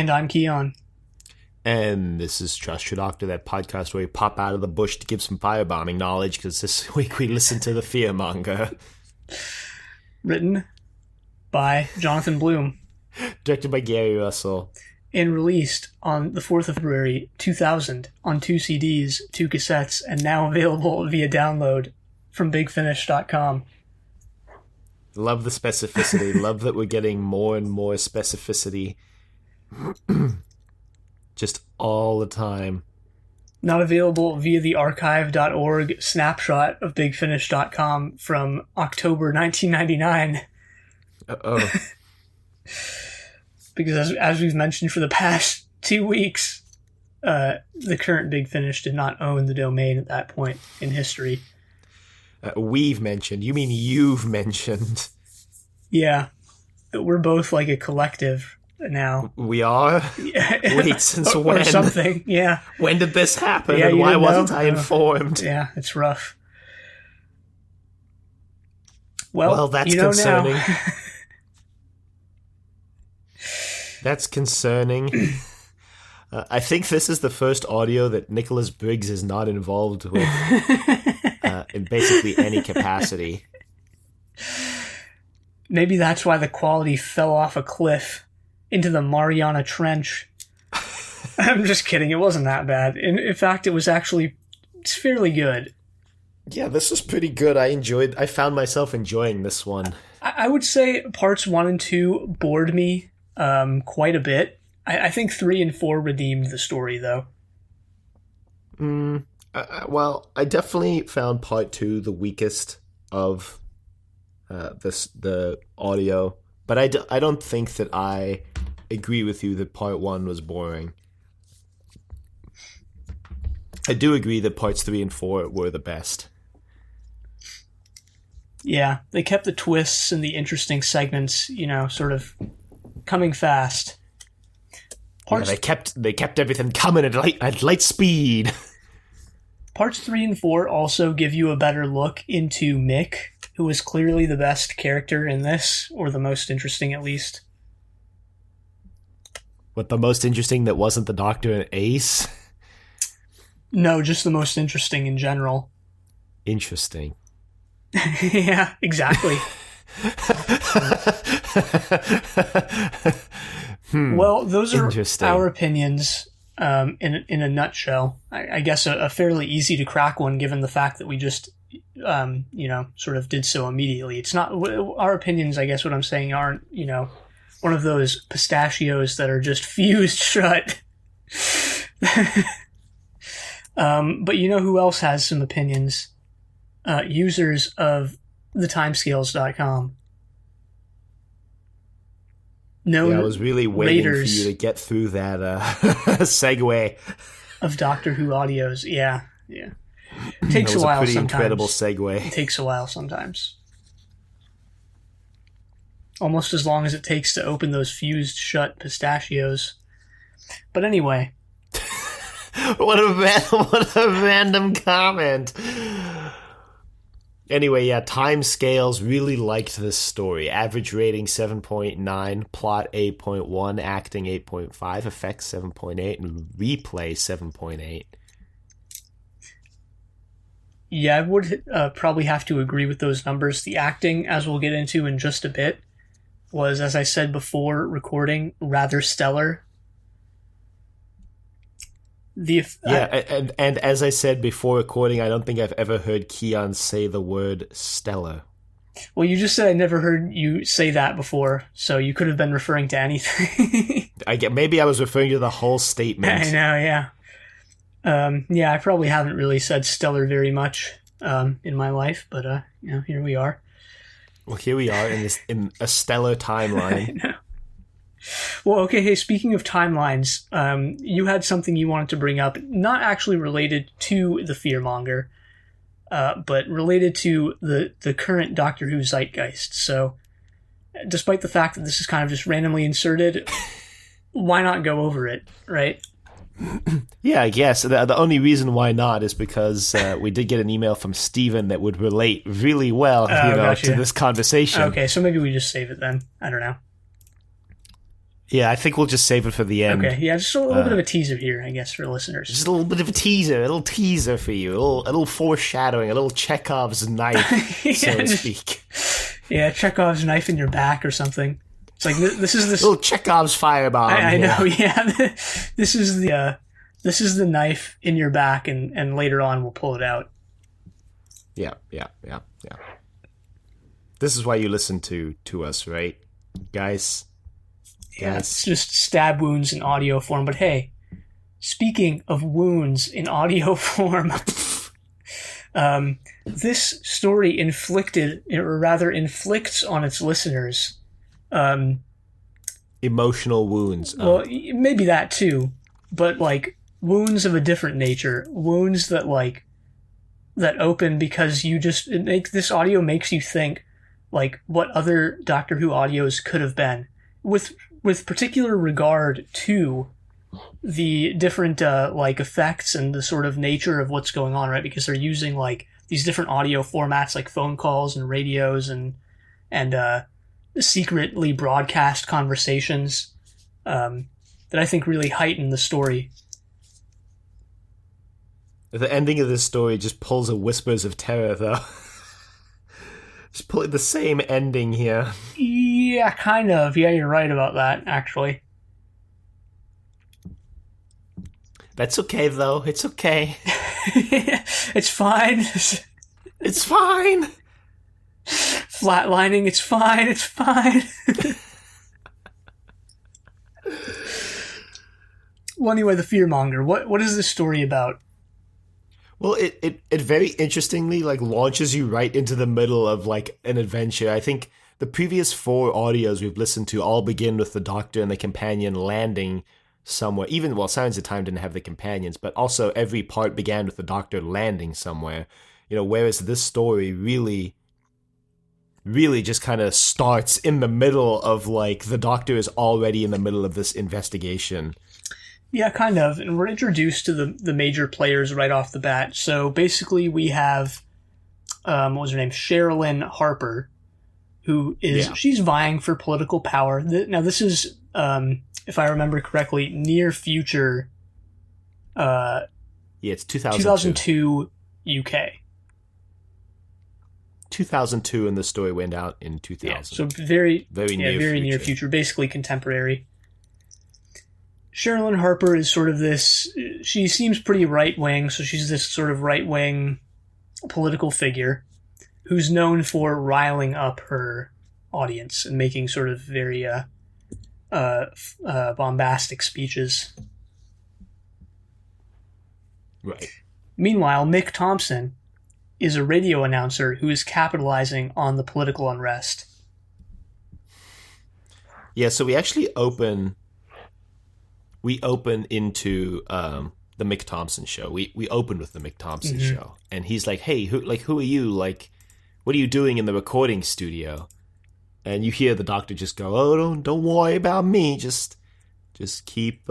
And I'm Keon. And this is Trust Your Doctor, that podcast where we pop out of the bush to give some firebombing knowledge, because this week we listen to the Fearmonger. Written by Jonathon Blum. Directed by Gary Russell. And released on the 4th of February 2000 on 2 CDs, 2 cassettes, and now available via download from bigfinish.com. Love the specificity. Love that we're getting more and more specificity. Just all the time. Not available via the archive.org snapshot of bigfinish.com from October 1999. Uh-oh. Because as we've mentioned for the past 2 weeks, the current Big Finish did not own the domain at that point in history. We've mentioned. You mean you've mentioned. Yeah. We're both like a collective now. We are? Wait, since when? Or something, yeah. When did this happen, yeah, and why wasn't I informed? Yeah, it's rough. Well, that's you know concerning. Now. That's concerning. I think this is the first audio that Nicholas Briggs is not involved with in basically any capacity. Maybe that's why the quality fell off a cliff into the Mariana Trench. I'm just kidding. It wasn't that bad. In fact, it's fairly good. Yeah, this was pretty good. I found myself enjoying this one. I would say parts 1 and 2 bored me quite a bit. I think 3 and 4 redeemed the story, though. Well, I definitely found part 2 the weakest of the audio, but I don't think that I agree with you that part 1 was boring. I do agree that parts 3 and 4 were the best. Yeah, they kept the twists and the interesting segments, sort of coming fast. They kept everything coming at light speed. Parts 3 and 4 also give you a better look into Mick, who was clearly the best character in this, or the most interesting at least. What, the most interesting that wasn't the Doctor and Ace? No, just the most interesting in general. Interesting. Yeah, exactly. Well, those are our opinions in a nutshell. I guess a fairly easy to crack one, given the fact that we just, sort of did so immediately. It's not our opinions. I guess what I'm saying aren't, one of those pistachios that are just fused shut. But you know who else has some opinions? Users of thetimescales.com. I was really waiting for you to get through that segue of Doctor Who audios. Yeah. It takes a while sometimes. It was a pretty incredible segue. It takes a while sometimes. Almost as long as it takes to open those fused shut pistachios. But anyway. What a random comment. Anyway, yeah, Timescales really liked this story. Average rating 7.9, plot 8.1, acting 8.5, effects 7.8, and replay 7.8. Yeah, I would probably have to agree with those numbers. The acting, as we'll get into in just a bit, was, as I said before recording, rather stellar. And as I said before recording, I don't think I've ever heard Keon say the word stellar. Well, you just said I never heard you say that before, so you could have been referring to anything. Maybe I was referring to the whole statement. I know, yeah. I probably haven't really said stellar very much in my life, but here we are. Well, here we are in a stellar timeline. I know. Well, okay, hey, speaking of timelines, you had something you wanted to bring up, not actually related to the Fearmonger, but related to the current Doctor Who zeitgeist. So, despite the fact that this is kind of just randomly inserted, why not go over it, right? Yeah, I guess. The only reason why not is because we did get an email from Steven that would relate really well gotcha. to this conversation. Okay, so maybe we just save it then. I don't know. Yeah, I think we'll just save it for the end. Okay, yeah, just a little bit of a teaser here, I guess, for listeners. Just a little bit of a little teaser for you, a little foreshadowing, a little Chekhov's knife, Yeah, so to speak. Yeah, Chekhov's knife in your back or something. It's like this is this little Chekhov's firebomb. I know, yeah. This is the knife in your back, and later on we'll pull it out. Yeah. This is why you listen to us, right, guys? Yeah, it's just stab wounds in audio form. But hey, speaking of wounds in audio form, this story inflicts on its listeners emotional wounds. Well, maybe that too, but like wounds of a different nature. Wounds that open because this audio makes you think like what other Doctor Who audios could have been, with particular regard to the different effects and the sort of nature of what's going on, right? Because they're using like these different audio formats like phone calls and radios and secretly broadcast conversations that I think really heighten the story. The ending of this story just pulls a Whispers of Terror, though. Just pulling the same ending here. Yeah, kind of. Yeah, you're right about that, actually. That's okay, though. It's okay. It's fine. It's fine. Flatlining, it's fine. It's fine. Well, anyway, the Fearmonger. What is this story about? Well, it very interestingly launches you right into the middle of an adventure. I think the previous 4 audios we've listened to all begin with the Doctor and the companion landing somewhere. Even Signs of Time didn't have the companions, but also every part began with the Doctor landing somewhere. Whereas this story really just kind of starts in the middle of the Doctor is already in the middle of this investigation. Yeah, kind of. And we're introduced to the major players right off the bat. So basically we have, what was her name? Sherilyn Harper, who is, she's vying for political power. Now this is, if I remember correctly, near future. Yeah, it's 2002 UK. 2002, and the story went out in 2000. Yeah, so very near future, basically contemporary. Sherilyn Harper is sort of this, she seems pretty right-wing, so she's this sort of right-wing political figure who's known for riling up her audience and making sort of very bombastic speeches. Right. Meanwhile, Mick Thompson is a radio announcer who is capitalizing on the political unrest. Yeah, so we actually open into the Mick Thompson show. We opened with the Mick Thompson show, and he's like, "Hey, who are you? What are you doing in the recording studio?" And you hear the Doctor just go, "Oh, don't worry about me. Just keep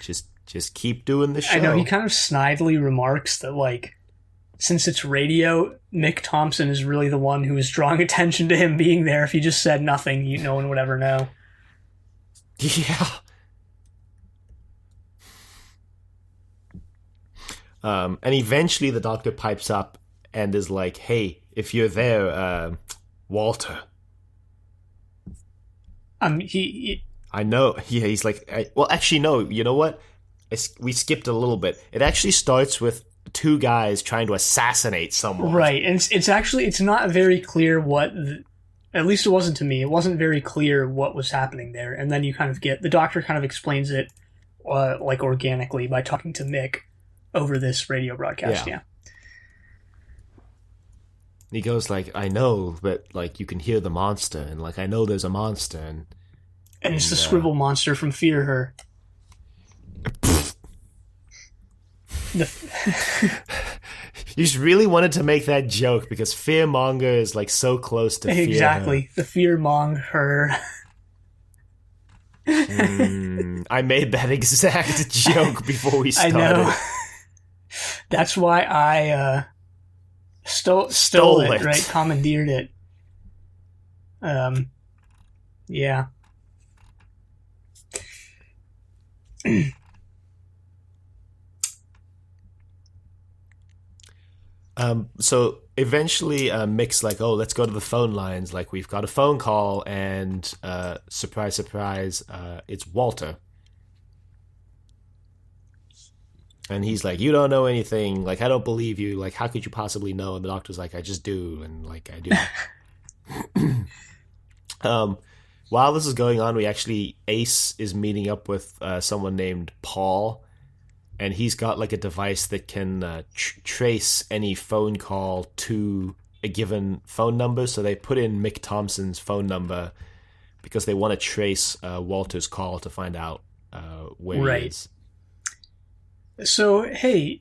just keep doing the show." I know, he kind of snidely remarks that since it's radio, Mick Thompson is really the one who is drawing attention to him being there. If he just said nothing, no one would ever know. Yeah. And eventually the Doctor pipes up and is like, "Hey, if you're there, Walter." I know. Yeah, he's like, well, actually, no. You know what? We skipped a little bit. It actually starts with 2 guys trying to assassinate someone. Right, and it's not very clear what, at least it wasn't to me, it wasn't very clear what was happening there. And then you kind of get, the Doctor kind of explains it organically by talking to Mick over this radio broadcast, yeah. He goes I know that you can hear the monster, and I know there's a monster, and it's the scribble monster from Fear Her. You just really wanted to make that joke because Fearmonger is so close to Fear exactly, the Fearmonger. I made that exact joke before we started. I know. That's why I stole it, right? Commandeered it. Yeah. So eventually Mick's like, oh, let's go to the phone lines. Like, we've got a phone call, and surprise, surprise, it's Walter. And he's like, you don't know anything. Like, I don't believe you. Like, how could you possibly know? And the doctor's like, I just do. And, like, I do. While this is going on, Ace is meeting up with someone named Paul. And he's got, like, a device that can trace any phone call to a given phone number. So they put in Mick Thompson's phone number because they want to trace Walter's call to find out where he is. So, hey,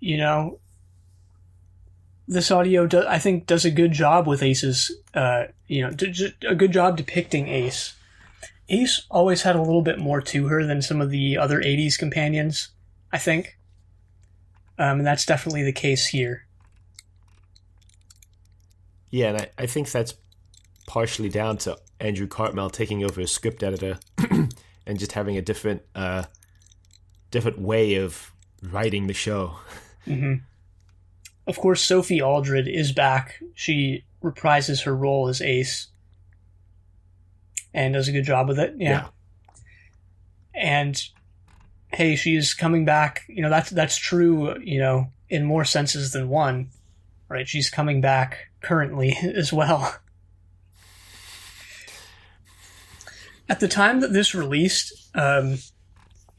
this audio, I think, does a good job with Ace's, a good job depicting Ace. Ace always had a little bit more to her than some of the other 80s companions, I think. And that's definitely the case here. Yeah, and I think that's partially down to Andrew Cartmel taking over as script editor and just having a different way of writing the show. Mm-hmm. Of course, Sophie Aldred is back. She reprises her role as Ace and does a good job with it. Yeah. And hey, she's coming back. That's true, in more senses than one, right? She's coming back currently as well. At the time that this released,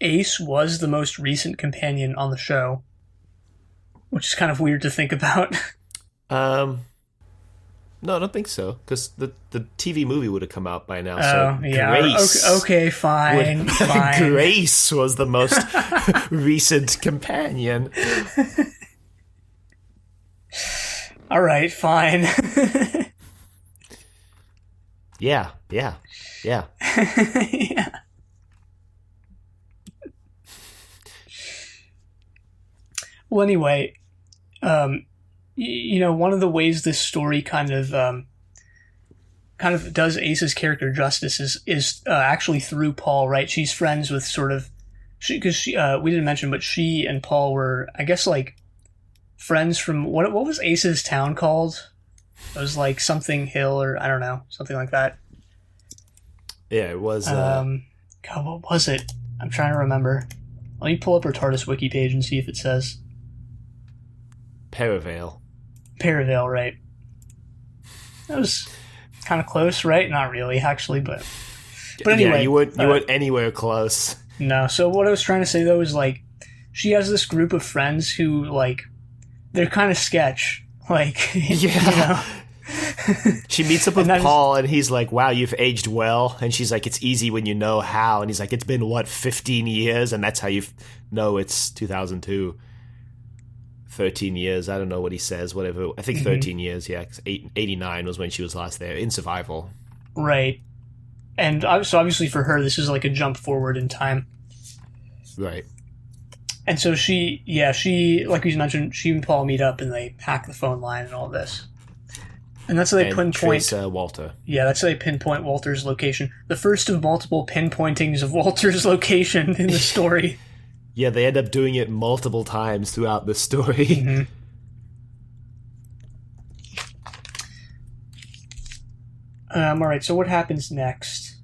Ace was the most recent companion on the show, which is kind of weird to think about. No, I don't think so, because the TV movie would have come out by now. So yeah. Grace okay, fine. Grace was the most recent companion. All right, fine. Yeah. Yeah. Well, anyway, one of the ways this story kind of does Ace's character justice is actually through Paul, right? She's friends with because we didn't mention, but she and Paul were, I guess, like friends from what was Ace's town called? It was like something Hill, or I don't know, something like that. Yeah, it was. God, what was it? I'm trying to remember. Let me pull up her TARDIS wiki page and see if it says. Perivale, right? That was kind of close, right? Not really, actually, but anyway, yeah, you weren't anywhere close. No. So what I was trying to say though is, like, she has this group of friends who, like, they're kind of sketch, like, yeah. She meets up with Paul, and he's like, wow, you've aged well. And she's like, it's easy when you know how. And he's like, it's been, 15 years? And that's how you know it's 2002. 13 years. I don't know what he says, whatever. I think 13 years, yeah. 89 was when she was last there, in survival. Right. And so obviously for her, this is like a jump forward in time. Right. And so she, like we mentioned, she and Paul meet up and they hack the phone line and all this. And that's how they pinpoint Walter. Yeah, that's how they pinpoint Walter's location. The first of multiple pinpointings of Walter's location in the story. Yeah, they end up doing it multiple times throughout the story. Mm-hmm. All right, so what happens next?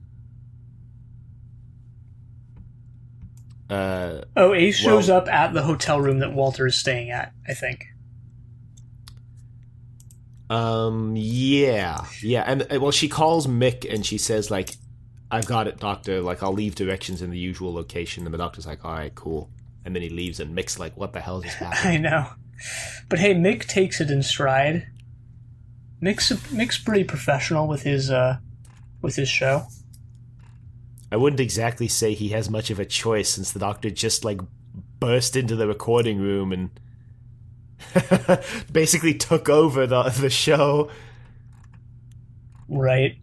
Ace shows up at the hotel room that Walter is staying at, I think. Yeah. And, well, she calls Mick and she says, like, I've got it, doctor. Like, I'll leave directions in the usual location. And the doctor's like, all right, cool. And then he leaves, and Mick's like, what the hell is happening? I know. But hey, Mick takes it in stride. Mick's pretty professional with his show. I wouldn't exactly say he has much of a choice, since the doctor just, like, burst into the recording room and basically took over the show. Right.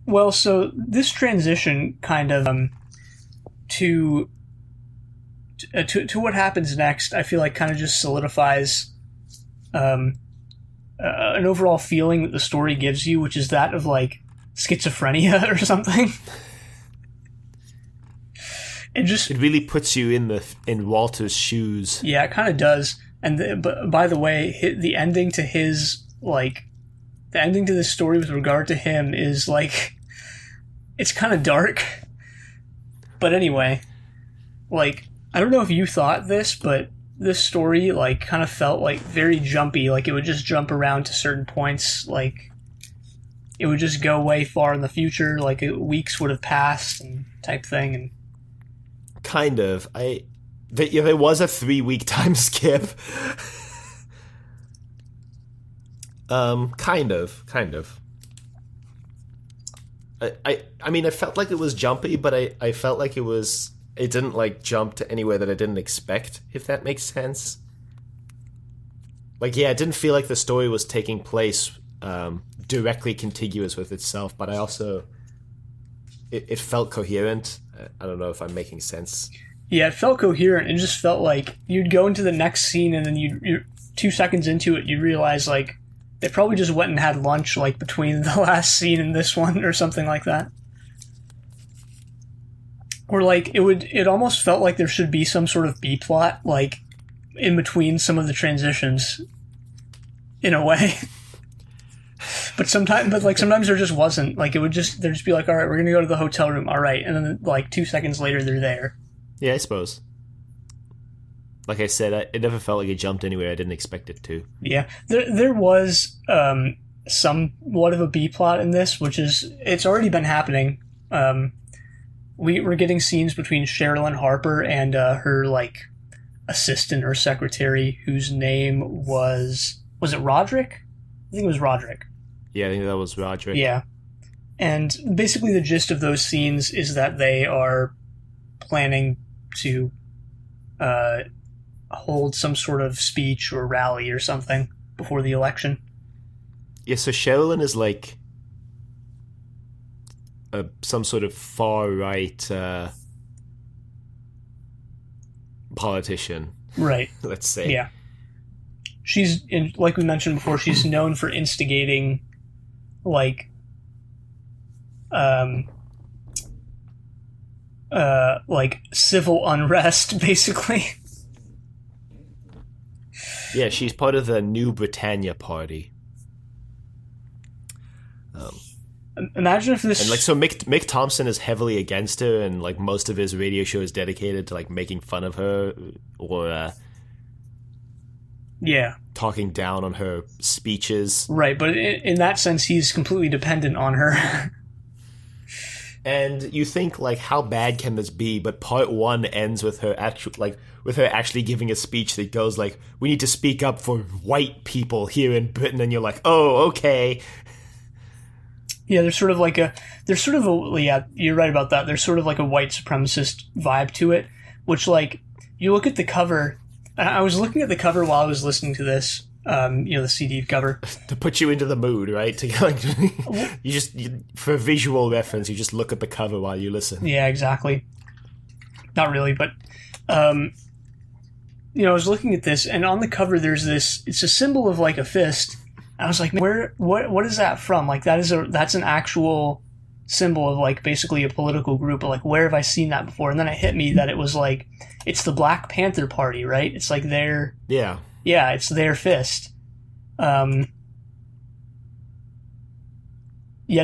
Well, so this transition kind of to what happens next, I feel like kind of just solidifies an overall feeling that the story gives you, which is that of, like, schizophrenia or something. It really puts you in Walter's shoes. Yeah, it kind of does. And but by the way, the ending to his the ending to this story with regard to him is like, it's kind of dark. But anyway, like, I don't know if you thought this, but this story like kind of felt like very jumpy. Like, it would just jump around to certain points. Like, it would just go way far in the future. Like, weeks would have passed and type thing. And kind of, there was a 3-week time skip. Kind of. I mean, I felt like it was jumpy, but I felt like it didn't like jump to anywhere that I didn't expect, if that makes sense. Like, yeah, it didn't feel like the story was taking place directly contiguous with itself, but I also it felt coherent. I don't know if I'm making sense. Yeah, it felt coherent. It just felt like you'd go into the next scene, and then you 2 seconds into it, you realize like they probably just went and had lunch like between the last scene and this one, or something like that. Or like it almost felt like there should be some sort of B plot like in between some of the transitions, in a way. But sometimes there just wasn't. Like, they'd just be like, all right, we're gonna go to the hotel room, all right, and then like 2 seconds later they're there. Yeah, I suppose. Like I said, it never felt like it jumped anywhere I didn't expect it to. Yeah, there was somewhat of a B plot in this, which is, it's already been happening. We're getting scenes between Sherilyn Harper and her like assistant or secretary, whose name was it Roderick? I think it was Roderick. Yeah, I think that was Roderick. Yeah. And basically the gist of those scenes is that they are planning to hold some sort of speech or rally or something before the election. Yeah, so Sherilyn is like some sort of far-right politician. Right. Let's say. Yeah. She's, like we mentioned before, she's known for instigating, like civil unrest, basically. Yeah, she's part of the New Britannia Party. Imagine if this... And, like, so Mick Thompson is heavily against her, and, like, most of his radio show is dedicated to, like, making fun of her, or, yeah, talking down on her speeches. Right, but in that sense, he's completely dependent on her. And you think, like, how bad can this be? But part one ends with her actually giving a speech that goes like, "We need to speak up for white people here in Britain," and you're like, "Oh, okay." Yeah, yeah, you're right about that. There's sort of like a white supremacist vibe to it, which, like, you look at the cover. I was looking at the cover while I was listening to this. The CD cover to put you into the mood, right? To like, for visual reference, you just look at the cover while you listen. Yeah, exactly. Not really, but I was looking at this, and on the cover there's this. It's a symbol of like a fist. I was like, what is that from? Like, that's an actual symbol of like basically a political group. But like, where have I seen that before? And then it hit me that it was like, it's the Black Panther Party, right? It's like their it's their fist. Yet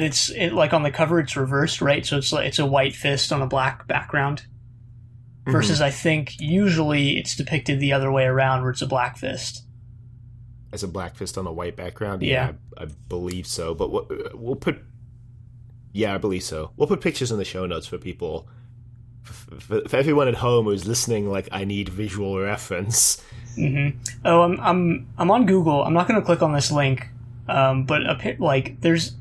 it's like on the cover it's reversed, right? So it's a white fist on a black background. Versus, I think usually it's depicted the other way around, where it's a black fist. As a black fist on a white background? Yeah. I believe so. But we'll put... Yeah, I believe so. We'll put pictures in the show notes for people. For everyone at home who's listening, like, I need visual reference. Mm-hmm. Oh, I'm on Google. I'm not going to click on this link. But there's...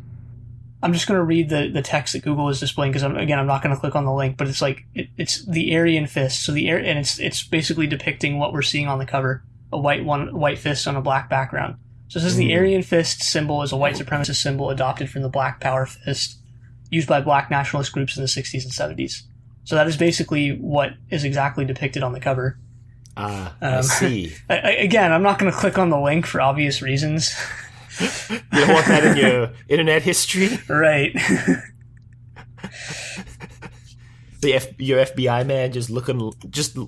I'm just going to read the text that Google is displaying, because I'm not going to click on the link, but it's like it's the Aryan fist. So and it's basically depicting what we're seeing on the cover, a white fist on a black background. So it says the Aryan fist symbol is a white supremacist symbol adopted from the Black Power fist used by black nationalist groups in the 60s and 70s. So that is basically what is exactly depicted on the cover. I see. Again, I'm not going to click on the link for obvious reasons. You don't want that in your internet history? Right. Your FBI man just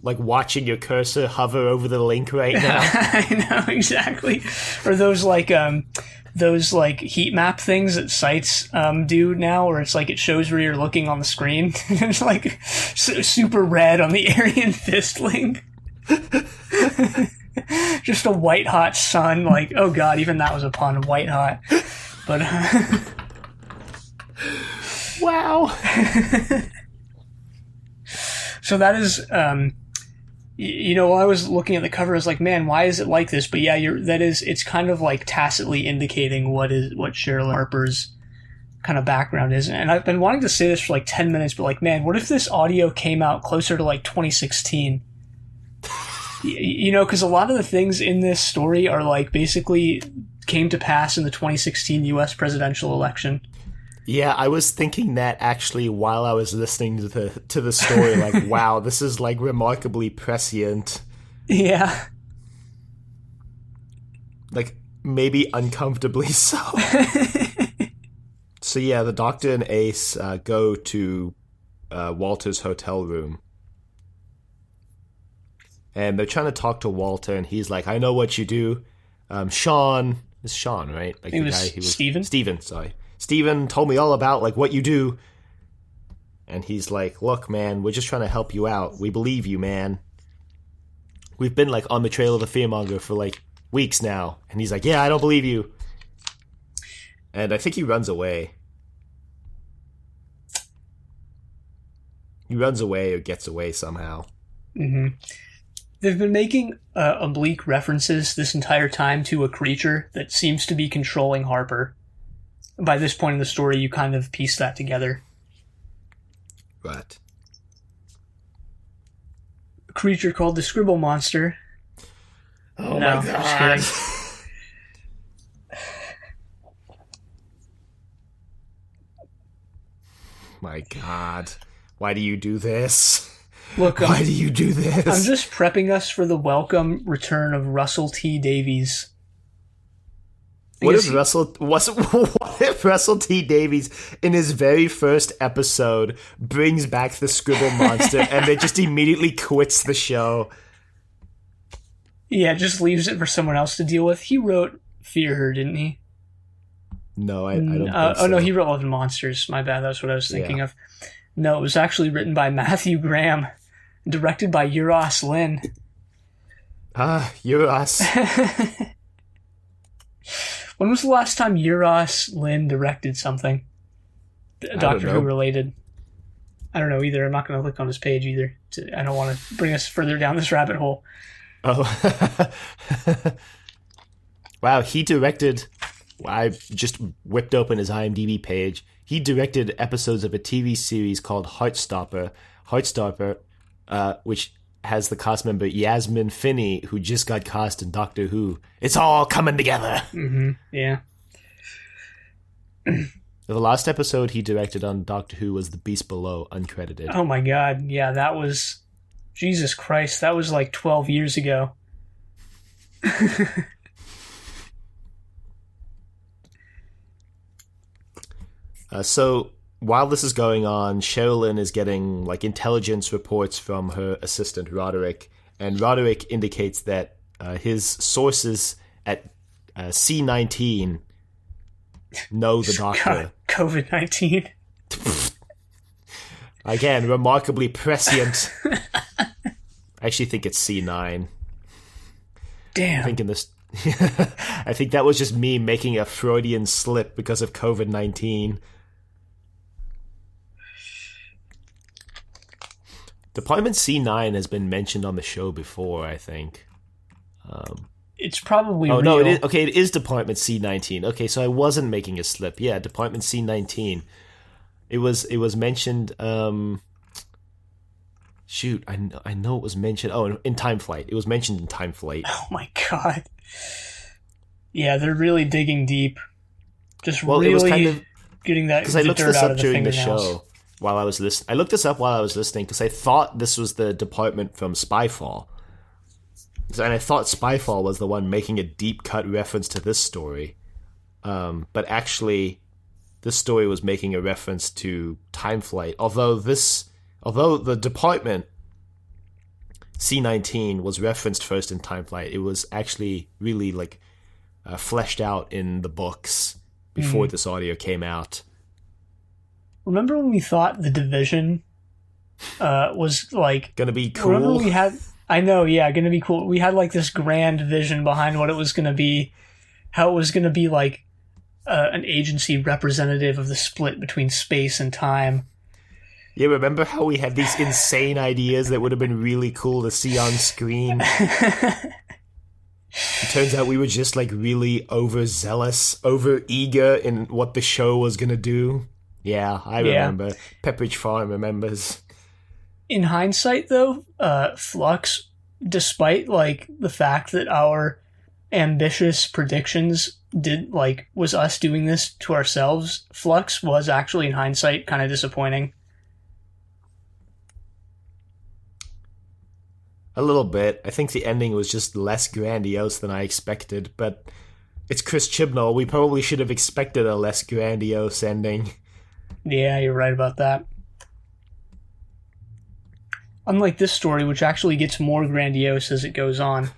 like watching your cursor hover over the link right now. I know, exactly. Or those heat map things that sites do now, where it's like it shows where you're looking on the screen. It's like super red on the Aryan Fist link. Just a white hot sun. Like, oh god, even that was a pun. White hot. But wow. So that is, while I was looking at the cover, I was like, man, why is it like this? But yeah, it's kind of like tacitly indicating what Cheryl Harper's kind of background is. And I've been wanting to say this for like 10 minutes, but like, man, what if this audio came out closer to like 2016? Because a lot of the things in this story are like basically came to pass in the 2016 U.S. presidential election. Yeah, I was thinking that actually while I was listening to the story, like, wow, this is like remarkably prescient. Yeah. Like, maybe uncomfortably so. So yeah, the Doctor and Ace go to Walter's hotel room. And they're trying to talk to Walter, and he's like, I know what you do. Sean, it's Sean, right? Like he was Steven? Steven, sorry. Steven told me all about, like, what you do. And he's like, look, man, we're just trying to help you out. We believe you, man. We've been, like, on the trail of the Fearmonger for, like, weeks now. And he's like, yeah, I don't believe you. And I think he runs away. He runs away or gets away somehow. Mm-hmm. They've been making oblique references this entire time to a creature that seems to be controlling Harper. By this point in the story, you kind of piece that together. Right. A creature called the Scribble Monster. Oh no, my god. Just kidding. My god. Why do you do this? Look, why do you do this? I'm just prepping us for the welcome return of Russell T. Davies. What if Russell T. Davies, in his very first episode, brings back the Scribble Monster and then just immediately quits the show? Yeah, just leaves it for someone else to deal with. He wrote Fear Her, didn't he? No, I don't think so. Oh, no, he wrote Love and Monsters. My bad, that's what I was thinking of. No, it was actually written by Matthew Graham, directed by Euros Lynn. Euros. When was the last time Euros Lynn directed something? Doctor Who related? I don't know either. I'm not going to look on his page either. I don't want to bring us further down this rabbit hole. Oh. Wow, he directed... I just whipped open his IMDb page. He directed episodes of a TV series called Heartstopper, which has the cast member Yasmin Finney, who just got cast in Doctor Who. It's all coming together. Mm-hmm. Yeah. The last episode he directed on Doctor Who was The Beast Below, uncredited. Oh my god, yeah, that was... Jesus Christ, that was like 12 years ago. So while this is going on, Sherilyn is getting like intelligence reports from her assistant Roderick, and Roderick indicates that his sources at C-19 know the Doctor. COVID-19. Again, remarkably prescient. I actually think it's C9. Damn. I think that was just me making a Freudian slip because of COVID-19. Department C9 has been mentioned on the show before, I think. It's probably real. No, it is. Okay, it is Department C19. Okay, so I wasn't making a slip. Yeah, Department C19. It was mentioned. Shoot, I know it was mentioned. Oh, in Time Flight. It was mentioned in Time Flight. Oh my god. Yeah, they're really digging deep. Just well, really it was kind of, getting that because I looked this up during the fingernails. show while I was listening. I looked this up while I was listening because I thought this was the department from Spyfall. And I thought Spyfall was the one making a deep cut reference to this story. but actually this story was making a reference to time flight. Although the department C-19 was referenced first in time flight, it was actually really like fleshed out in the books before this audio came out. Remember when we thought the division was like gonna be cool? Remember we had, I know, yeah, gonna be cool. We had like this grand vision behind what it was gonna be, how it was gonna be like an agency representative of the split between space and time. Yeah, remember how we had these insane ideas that would have been really cool to see on screen? It turns out we were just like really overzealous, over-eager in what the show was gonna do. Yeah, I remember. Yeah. Pepperidge Farm remembers. In hindsight, though, Flux, despite like the fact that our ambitious predictions was us doing this to ourselves, Flux was actually in hindsight kind of disappointing. A little bit. I think the ending was just less grandiose than I expected, but it's Chris Chibnall. We probably should have expected a less grandiose ending. Yeah, you're right about that. Unlike this story, which actually gets more grandiose as it goes on.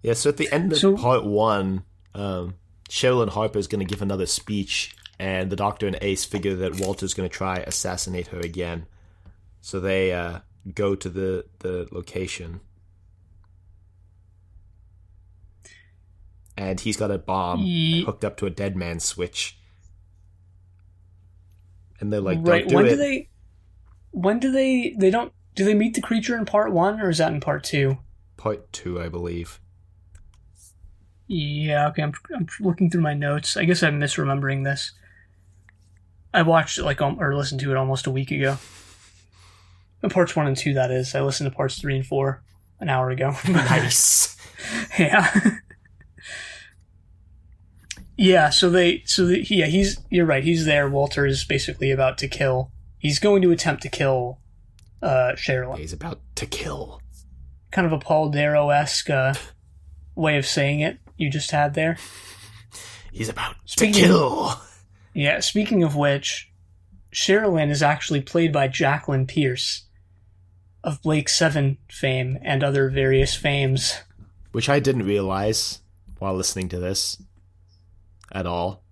Yeah, so at the end of part 1, Sherilyn Harper is going to give another speech, and the Doctor and Ace figure that Walter's going to try assassinate her again. So they go to the location. And he's got a bomb hooked up to a dead man switch. And they're like, don't do it. Do they meet the creature in part 1, or is that in part 2? Part 2, I believe. Yeah, okay, I'm looking through my notes. I guess I'm misremembering this. I watched it or listened to it almost a week ago. Parts 1 and 2, that is. I listened to parts 3 and 4 an hour ago. Nice. Yeah. Yeah, you're right. He's there. Walter is basically about to kill. He's going to attempt to kill Sherilyn. He's about to kill. Kind of a Paul Darrow-esque way of saying it you just had there. He's about to kill. Yeah, speaking of which, Sherilyn is actually played by Jacqueline Pierce of Blake 7 fame and other various fames. Which I didn't realize while listening to this at all.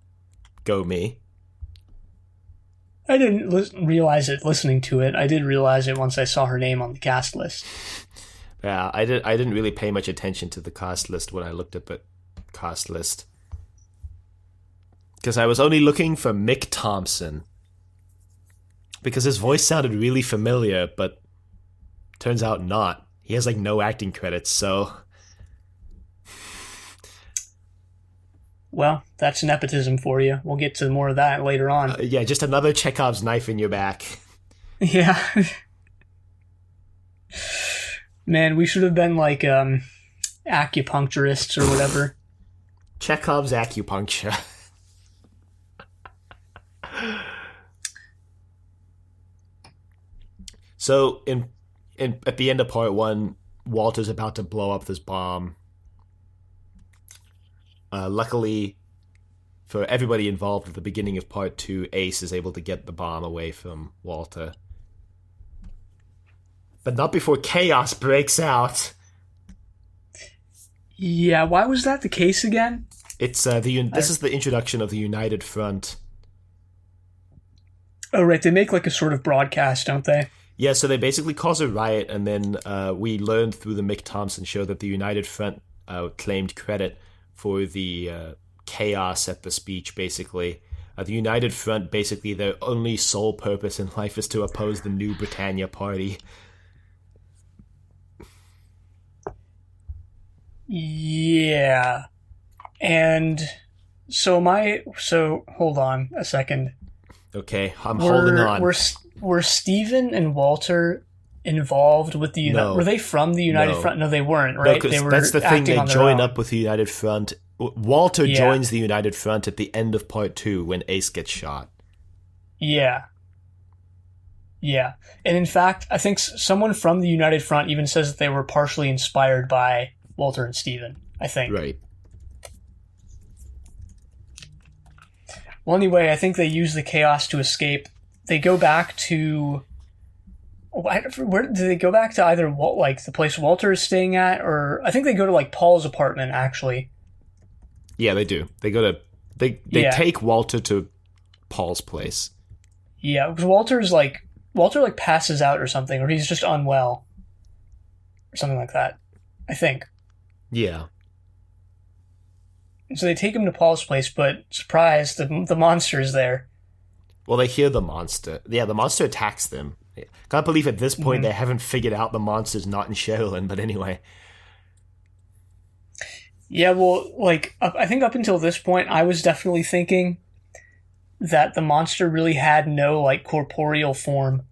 Go me. I didn't realize it listening to it. I did realize it once I saw her name on the cast list. Yeah, I didn't really pay much attention to the cast list when I looked at the cast list. Because I was only looking for Mick Thompson. Because his voice sounded really familiar, but turns out not. He has like no acting credits, so... Well, that's nepotism for you. We'll get to more of that later on. Yeah, just another Chekhov's knife in your back. Yeah. Man, we should have been like acupuncturists or whatever. Chekhov's acupuncture. So, at the end of part 1, Walter's about to blow up this bomb. Luckily, for everybody involved at the beginning of part 2, Ace is able to get the bomb away from Walter. But not before chaos breaks out. Yeah, why was that the case again? It's this is the introduction of the United Front. Oh, right, they make like a sort of broadcast, don't they? Yeah, so they basically cause a riot, and then we learned through the Mick Thompson show that the United Front claimed credit for the chaos at the speech, basically. The United Front, basically, their only sole purpose in life is to oppose the New Britannia Party. Yeah. And so hold on a second. Okay, I'm holding on. Were Stephen and Walter involved with the United? No. Were they from the United Front? No, they weren't, right? No, that's the thing. They join up with the United Front. Walter joins the United Front at the end of part 2 when Ace gets shot. Yeah. Yeah. And in fact, I think someone from the United Front even says that they were partially inspired by Walter and Stephen, I think. Right. Well, anyway, I think they use the chaos to escape. They go back to... Where do they go back to? Either like the place Walter is staying at, or I think they go to like Paul's apartment actually. Yeah, they do. They go to they take Walter to Paul's place. Yeah, because Walter passes out or something, or he's just unwell, or something like that. I think. Yeah. So they take him to Paul's place, but surprise, the monster is there. Well, they hear the monster. Yeah, the monster attacks them. Can't believe at this point they haven't figured out the monster's not in Sherilyn, but anyway. Yeah, well, like, I think up until this point, I was definitely thinking that the monster really had no, like, corporeal form.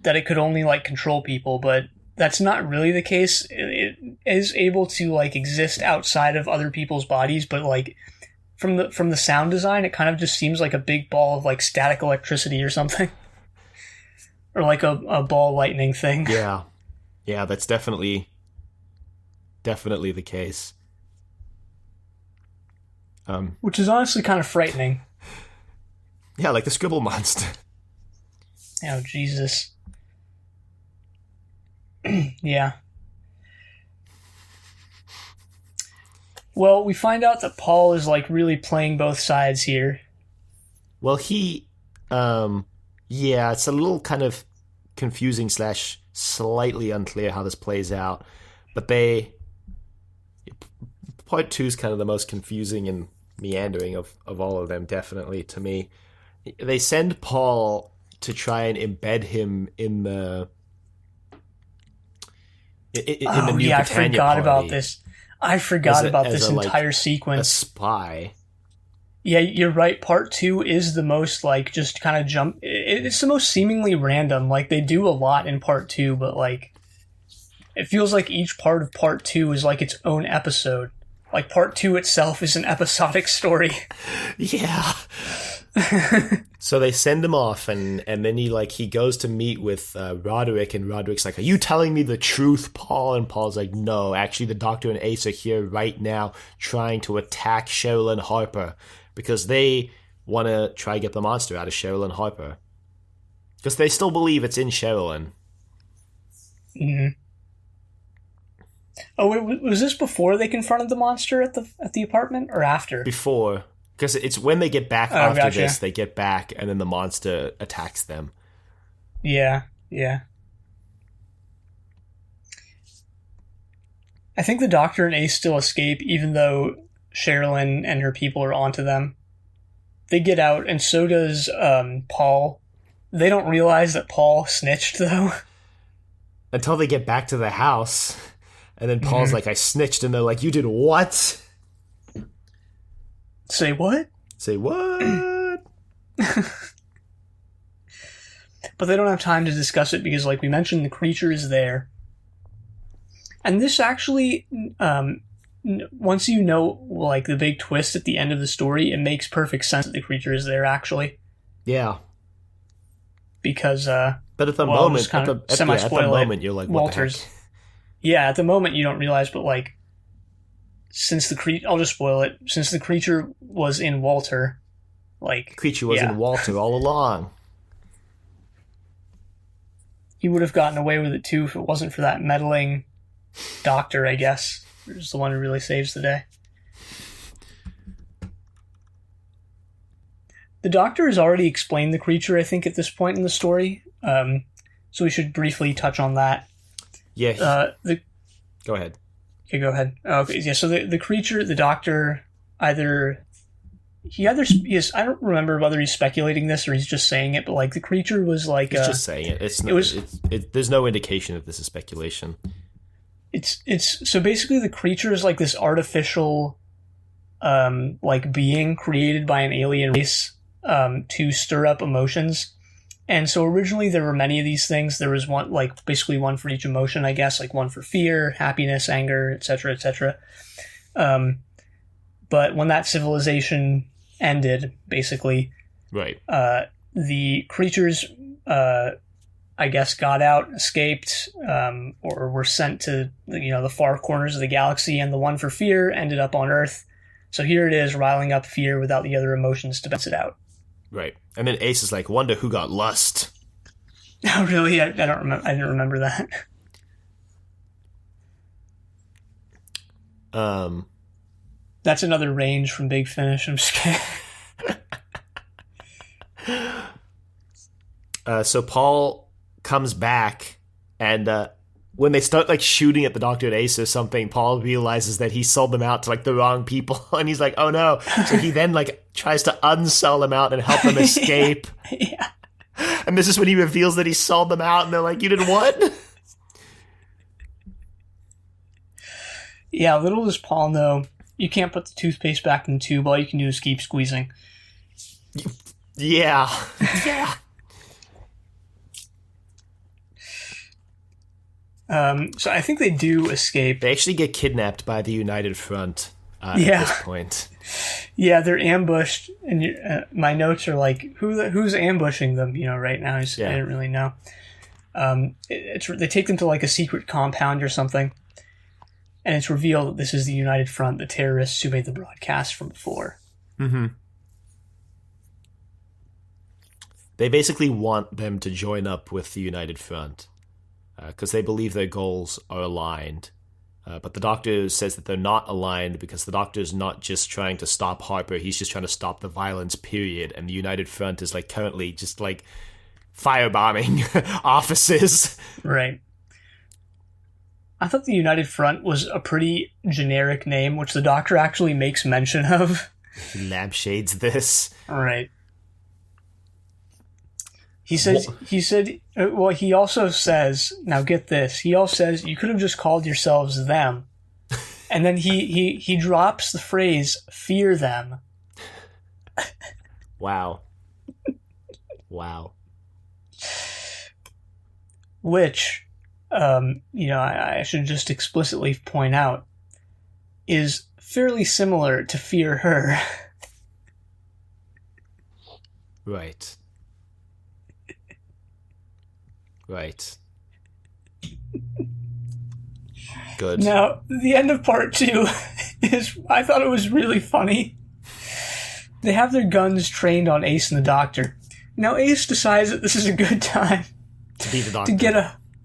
That it could only, like, control people, but that's not really the case. It is able to, like, exist outside of other people's bodies, but, like, from the sound design, it kind of just seems like a big ball of, like, static electricity or something. Or like a ball lightning thing. Yeah. Yeah, that's definitely the case. Which is honestly kind of frightening. Yeah, like the scribble monster. Oh, Jesus. Yeah. Well, we find out that Paul is like really playing both sides here. Well, yeah, it's a little kind of confusing / slightly unclear how this plays out. But part 2 is kind of the most confusing and meandering of all of them, definitely, to me. They send Paul to try and embed him in the new I Britannia forgot party about this. I forgot about this entire a sequence. spy. Yeah, you're right. Part 2 is the most, like, just kind of jump... It's the most seemingly random. Like, they do a lot in Part 2, but, like, it feels like each part of Part 2 is, like, its own episode. Like, Part 2 itself is an episodic story. Yeah. So they send him off, and then he goes to meet with Roderick, and Roderick's like, "Are you telling me the truth, Paul?" And Paul's like, "No, actually, the Doctor and Ace are here right now trying to attack Sherilyn Harper. Because they want to try to get the monster out of Sherilyn Harper. Because they still believe it's in Sherilyn." Mm-hmm. Oh, wait, was this before they confronted the monster at the apartment, or after? Before. Because it's when they get back after this, they get back, and then the monster attacks them. Yeah. I think the Doctor and Ace still escape, even though Sherilyn and her people are onto them. They get out, and so does Paul. They don't realize that Paul snitched, though. Until they get back to the house, and then Paul's like, "I snitched," and they're like, "You did what?" Say what? Say what? But they don't have time to discuss it because, like we mentioned, the creature is there. And this actually... once you know, like, the big twist at the end of the story, it makes perfect sense that the creature is there, actually. Yeah. Because, but at the moment, at the moment, you're like, what the heck? Yeah, at the moment you don't realize, but, like, since I'll just spoil it. Since the creature was in Walter, like... The creature was in Walter all along. He would have gotten away with it, too, if it wasn't for that meddling doctor, I guess. Who's the one who really saves the day. The Doctor has already explained the creature, I think, at this point in the story. So we should briefly touch on that. Yeah. Go ahead. Okay, go ahead. Okay, yeah, so the creature, the Doctor, I don't remember whether he's speculating this or he's just saying it, but, like, the creature was like... He's just saying it. There's no indication that this is speculation. It's so basically the creature is like this artificial like being created by an alien race to stir up emotions. And so originally there were many of these things. There was one, like, basically one for each emotion, I guess, like one for fear, happiness, anger, etc., etc. But when that civilization ended, basically, right, the creatures, I guess, got out, escaped, or were sent to, the far corners of the galaxy, and the one for fear ended up on Earth, So here it is, riling up fear without the other emotions to balance it out. Right. And then Ace is like, wonder who got lust. Oh, really? I don't remember. I didn't remember that. That's another range from Big Finish. I'm just kidding. So Paul comes back, and when they start like shooting at the Doctor and Ace or something, Paul realizes that he sold them out to like the wrong people, and he's like, "Oh no!" So he then like tries to unsell them out and help them escape. Yeah. And this is when he reveals that he sold them out, and they're like, "You did what?" Yeah, little does Paul know, you can't put the toothpaste back in the tube. All you can do is keep squeezing. Yeah. Yeah. So I think they do escape. They actually get kidnapped by the United Front at this point. Yeah, they're ambushed, and my notes are like, who's ambushing them? Right now, I didn't really know. They take them to like a secret compound or something, and it's revealed that this is the United Front, the terrorists who made the broadcast from before. Mm-hmm. They basically want them to join up with the United Front because they believe their goals are aligned. But the Doctor says that they're not aligned because the Doctor's not just trying to stop Harper, he's just trying to stop the violence, period. And the United Front is like currently just like firebombing offices. Right. I thought the United Front was a pretty generic name, which the Doctor actually makes mention of. He lampshades this. Right. He also says, now get this, he also says, you could have just called yourselves them. And then he drops the phrase, fear them. Wow. Wow. Which, I should just explicitly point out, is fairly similar to fear her. Right. Right. Good. Now, the end of part 2 is, I thought it was really funny. They have their guns trained on Ace and the Doctor. Now Ace decides that this is a good time to be the Doctor.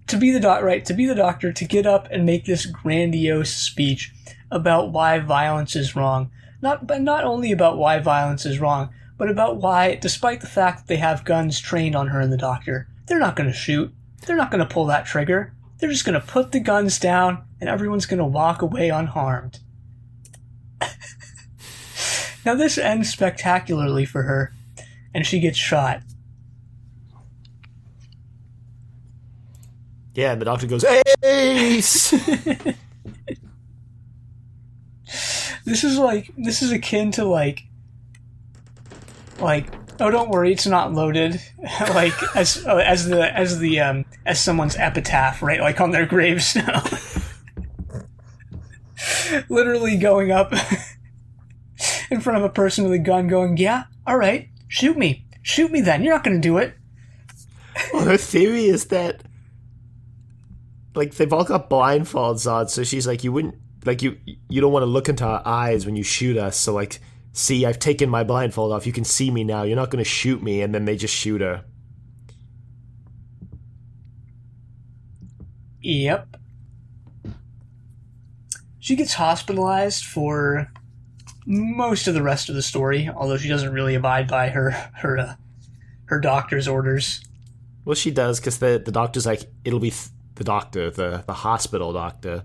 To be the Doctor, to get up and make this grandiose speech about why violence is wrong. Not only about why violence is wrong, but about why, despite the fact that they have guns trained on her and the Doctor, they're not going to shoot. They're not going to pull that trigger. They're just going to put the guns down, and everyone's going to walk away unharmed. Now this ends spectacularly for her, and she gets shot. Yeah, and the Doctor goes, Ace! This is akin to like, oh, don't worry, it's not loaded. Like as someone's epitaph, right? Like on their gravestone. Literally going up in front of a person with a gun, going, "Yeah, all right, shoot me then. You're not going to do it." Well, her theory is that, like, they've all got blindfolds on, so she's like, you wouldn't, like, you don't want to look into our eyes when you shoot us, so like, see, I've taken my blindfold off. You can see me now. You're not going to shoot me. And then they just shoot her. Yep. She gets hospitalized for most of the rest of the story, although she doesn't really abide by her doctor's orders. Well, she does, because the doctor's like, it'll be the doctor, the hospital doctor,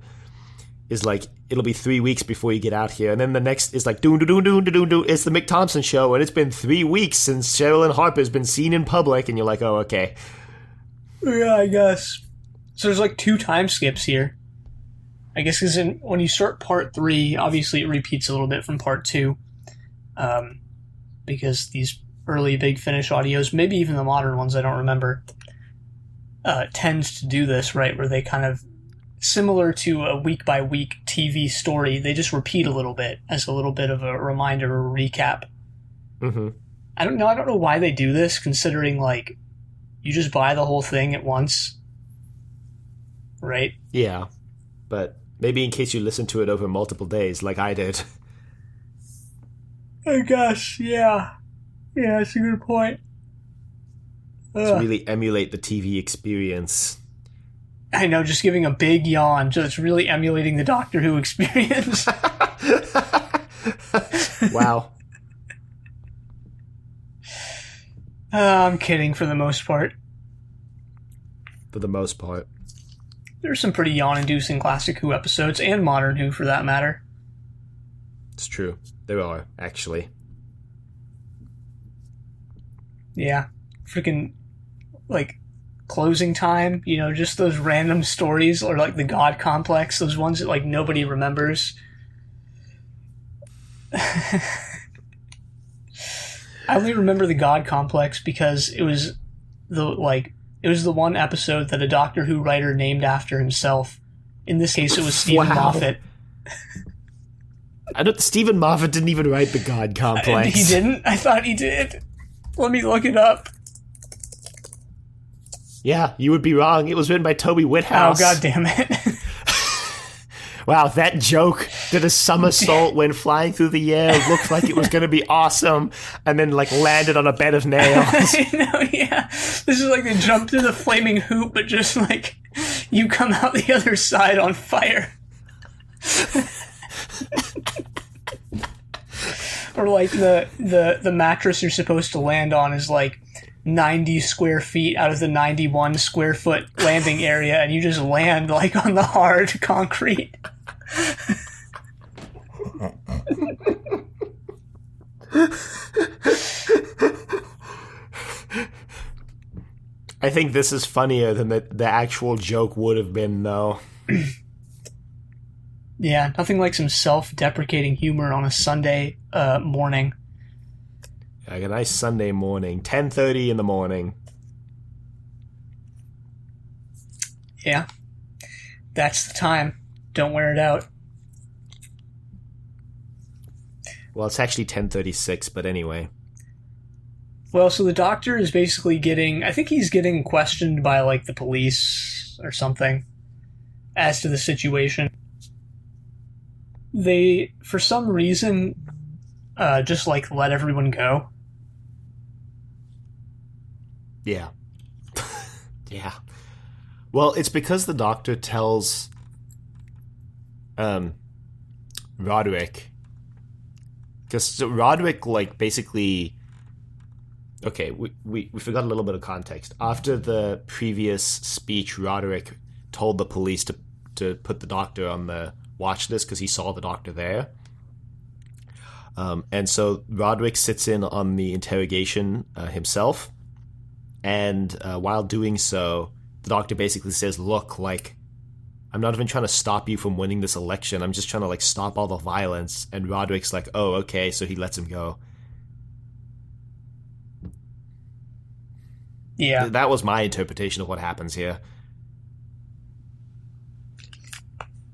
is like, it'll be 3 weeks before you get out here. And then the next is like, doon. It's the Mick Thompson show, and it's been 3 weeks since Sherilyn Harper's been seen in public, and you're like, oh, okay. Yeah, I guess. So there's like 2 time skips here. I guess because when you start part 3, obviously it repeats a little bit from part 2. Because these early Big Finish audios, maybe even the modern ones, I don't remember, tends to do this, right? Where they kind of, similar to a week-by-week TV story, they just repeat a little bit as a little bit of a reminder or a recap. Mm-hmm. I don't know why they do this, considering, like, you just buy the whole thing at once, right? Yeah, but maybe in case you listen to it over multiple days, like I did. I guess, yeah. Yeah, that's a good point. To really emulate the TV experience. I know, just giving a big yawn, just really emulating the Doctor Who experience. Wow. I'm kidding for the most part. For the most part. There's some pretty yawn-inducing classic Who episodes, and modern Who for that matter. It's true. There are, actually. Yeah. Freaking, like, Closing Time, you know, just those random stories, or like the God Complex, those ones that, like, nobody remembers. I only remember the God Complex because it was the one episode that a Doctor Who writer named after himself. In this case, it was Stephen Moffat. Stephen Moffat didn't even write the God Complex. He didn't? I thought he did. Let me look it up. Yeah, you would be wrong. It was written by Toby Whithouse. Oh, God damn it. Wow, that joke did a somersault when flying through the air, looked like it was going to be awesome, and then, like, landed on a bed of nails. I know, yeah. This is like they jump through the flaming hoop, but just, like, you come out the other side on fire. Or, like, the mattress you're supposed to land on is, like, 90 square feet out of the 91 square foot landing area, and you just land, like, on the hard concrete. I think this is funnier than the actual joke would have been, though. Yeah, nothing like some self-deprecating humor on a Sunday morning. Like a nice Sunday morning, 10:30 in the morning. Yeah, that's the time. Don't wear it out. Well, it's actually 10:36, but anyway. Well, so the Doctor is basically I think he's getting questioned by, like, the police or something as to the situation. They, for some reason, just, like, let everyone go. Yeah. Yeah. Well, it's because the Doctor tells Roderick, because Roderick, like, basically, okay, we forgot a little bit of context. After the previous speech, Roderick told the police to put the Doctor on the watch list because he saw the Doctor there. And so Roderick sits in on the interrogation himself, and while doing so, the Doctor basically says, look, like, I'm not even trying to stop you from winning this election. I'm just trying to, like, stop all the violence. And Roderick's like, oh, okay, so he lets him go. Yeah. That was my interpretation of what happens here.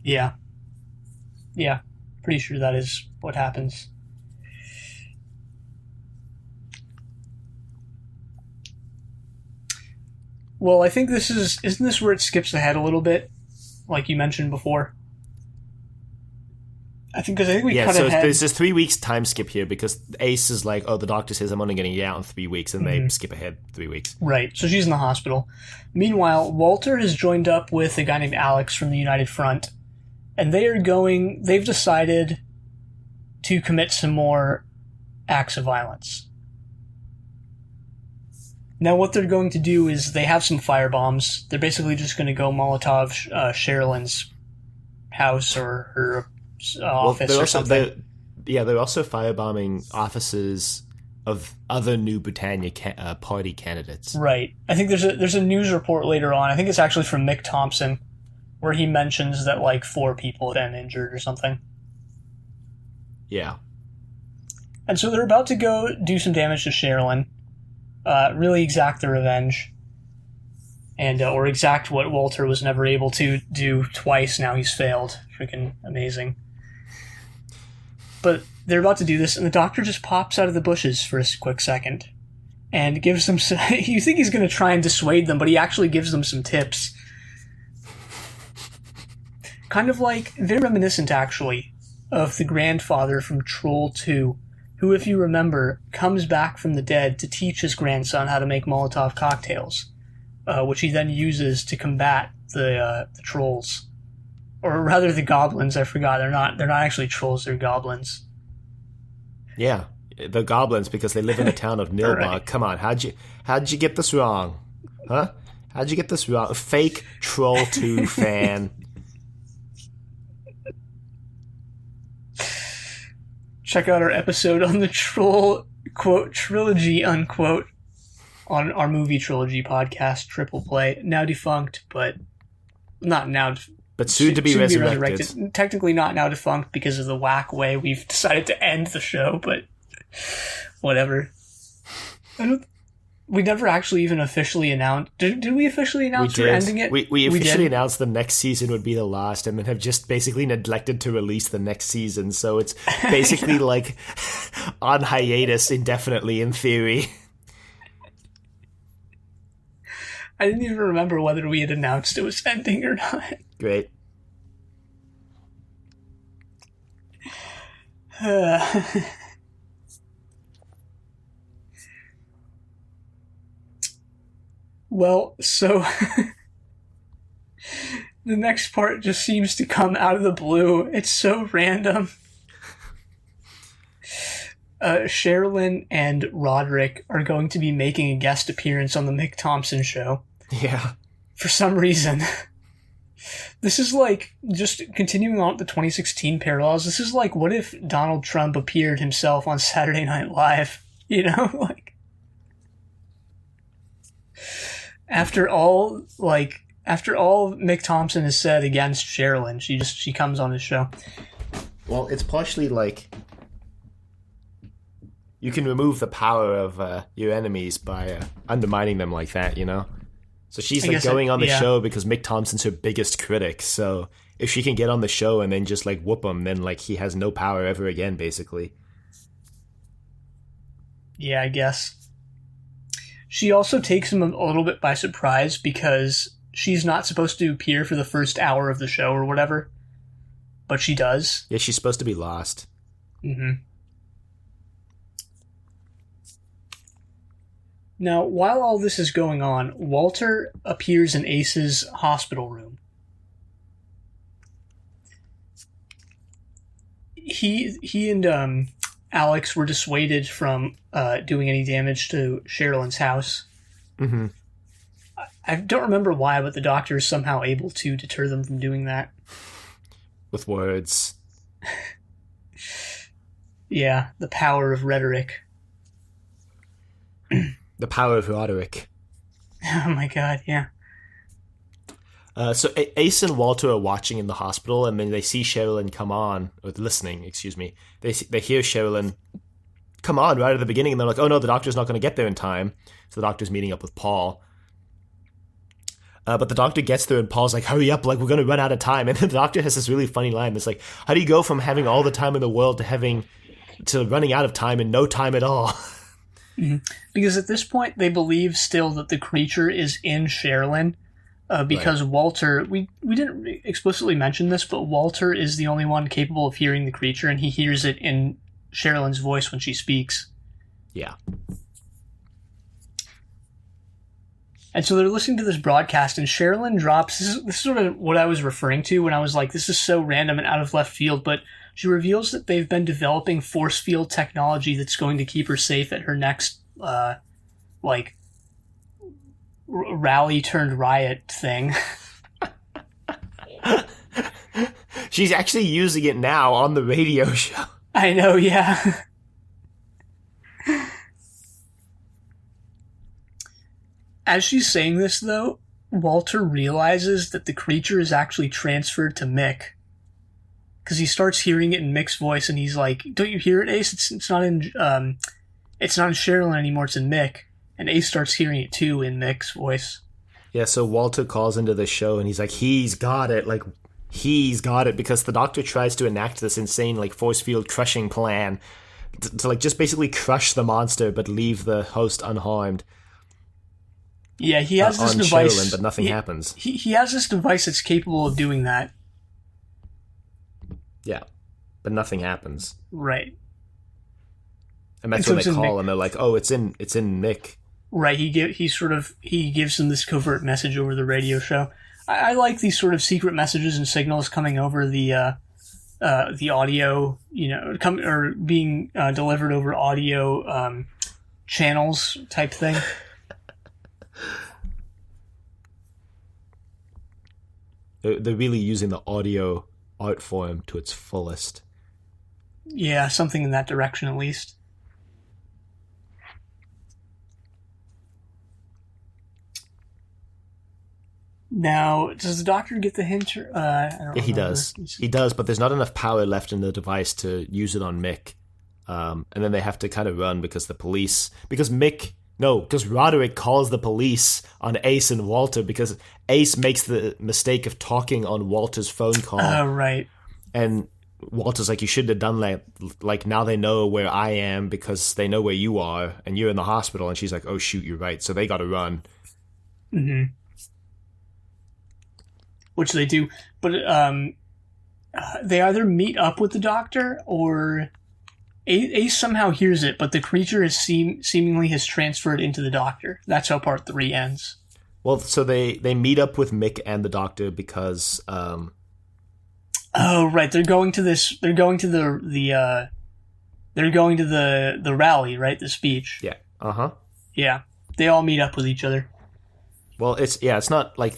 Yeah. Yeah. Pretty sure that is what happens. Well, I think isn't this where it skips ahead a little bit? Like you mentioned before. I think we cut ahead. There's this 3 weeks time skip here because Ace is like, oh, the Doctor says I'm only going to get out in 3 weeks, and they skip ahead 3 weeks. Right, so she's in the hospital. Meanwhile, Walter has joined up with a guy named Alex from the United Front, and they've decided to commit some more acts of violence. Now, what they're going to do is they have some firebombs. They're basically just going to go Molotov Sherilyn's house or her office or something. They're also firebombing offices of other New Britannia party candidates. Right. I think there's a news report later on. I think it's actually from Mick Thompson, where he mentions that, like, 4 people have been injured or something. Yeah. And so they're about to go do some damage to Sherilyn. Really exact their revenge, and or exact what Walter was never able to do twice. Now he's failed. Freaking amazing. But they're about to do this, and the Doctor just pops out of the bushes for a quick second and gives them some... You think he's going to try and dissuade them, but he actually gives them some tips. Kind of like, very reminiscent, actually, of the grandfather from Troll 2, who, if you remember, comes back from the dead to teach his grandson how to make Molotov cocktails, which he then uses to combat the trolls. Or rather the goblins, I forgot. They're not actually trolls, they're goblins. Yeah, the goblins, because they live in the town of Nilbog. Right. Come on, how'd you get this wrong? Huh? How'd you get this wrong? A fake Troll 2 fan. Check out our episode on the Troll, quote, trilogy, unquote, on our movie trilogy podcast, Triple Play. Now defunct, but not now. But soon to be resurrected. Technically not now defunct because of the whack way we've decided to end the show, but whatever. We never actually even officially announced. Did we officially announce we're ending it? We officially announced the next season would be the last, and then have just basically neglected to release the next season. So it's basically like on hiatus indefinitely in theory. I didn't even remember whether we had announced it was ending or not. Great. Well, so the next part just seems to come out of the blue. It's so random. Sherilyn and Roderick are going to be making a guest appearance on the Mick Thompson show. Yeah. For some reason. This is like, just continuing on with the 2016 parallels, this is like, what if Donald Trump appeared himself on Saturday Night Live? You know, like... After all Mick Thompson has said against Sherilyn, she comes on his show. Well, it's partially like you can remove the power of your enemies by undermining them like that, you know? So she's like going on the show because Mick Thompson's her biggest critic. So if she can get on the show and then just like whoop him, then like he has no power ever again, basically. Yeah, I guess. She also takes him a little bit by surprise because she's not supposed to appear for the first hour of the show or whatever, but she does. Yeah, she's supposed to be lost. Mm-hmm. Now, while all this is going on, Walter appears in Ace's hospital room. He and Alex were dissuaded from doing any damage to Sherilyn's house. Mm-hmm. I don't remember why, but the doctor is somehow able to deter them from doing that. With words. Yeah, the power of rhetoric. The power of Roderick. Oh my god, yeah. So Ace and Walter are watching in the hospital, and then they see Sherilyn come on, or listening, excuse me. They hear Sherilyn come on right at the beginning, and they're like, oh no, the doctor's not going to get there in time. So the doctor's meeting up with Paul. But the doctor gets there, and Paul's like, hurry up, like, we're going to run out of time. And the doctor has this really funny line that's like, how do you go from having all the time in the world to running out of time and no time at all? Mm-hmm. Because at this point, they believe still that the creature is in Sherilyn. Because right. Walter, we didn't explicitly mention this, but Walter is the only one capable of hearing the creature, and he hears it in Sherilyn's voice when she speaks. Yeah. And so they're listening to this broadcast, and Sherilyn drops... This is sort of what I was referring to when I was like, this is so random and out of left field, but she reveals that they've been developing force field technology that's going to keep her safe at her next, rally turned riot thing. She's actually using it now on the radio show. I know, yeah. As she's saying this, though, Walter realizes that the creature is actually transferred to Mick. Because he starts hearing it in Mick's voice, and he's like, don't you hear it, Ace? It's not in Sherilyn anymore, it's in Mick. And Ace starts hearing it too in Mick's voice. Yeah, so Walter calls into the show and he's like, he's got it, because the doctor tries to enact this insane, like, force field crushing plan to like, just basically crush the monster but leave the host unharmed. Yeah, he has this device. Sherilyn, but nothing happens. He has this device that's capable of doing that. Yeah, but nothing happens. Right. And that's so when they it's in call Mick. and they're like, "Oh, it's in Mick." Right, he gives them this covert message over the radio show. I like these sort of secret messages and signals coming over the audio, or being delivered over audio channels type thing. They're really using the audio art form to its fullest. Yeah, something in that direction at least. Now, does the Doctor get the hint? I don't Yeah, he remember. does. He does, but there's not enough power left in the device to use it on Mick. And then they have to kind of run because Roderick calls the police on Ace and Walter because Ace makes the mistake of talking on Walter's phone call. Oh, right. And Walter's like, you shouldn't have done that. Like, now they know where I am because they know where you are, and you're in the hospital. And she's like, oh, shoot, you're right. So they got to run. Mm-hmm. Which they do. But they either meet up with the Doctor or Ace somehow hears it, but the creature is seemingly has transferred into the Doctor. That's how part 3 ends. Well, so they meet up with Mick and the Doctor because... Oh, right. They're going to the rally, right? The speech. Yeah. Uh-huh. Yeah. They all meet up with each other. Well, it's not like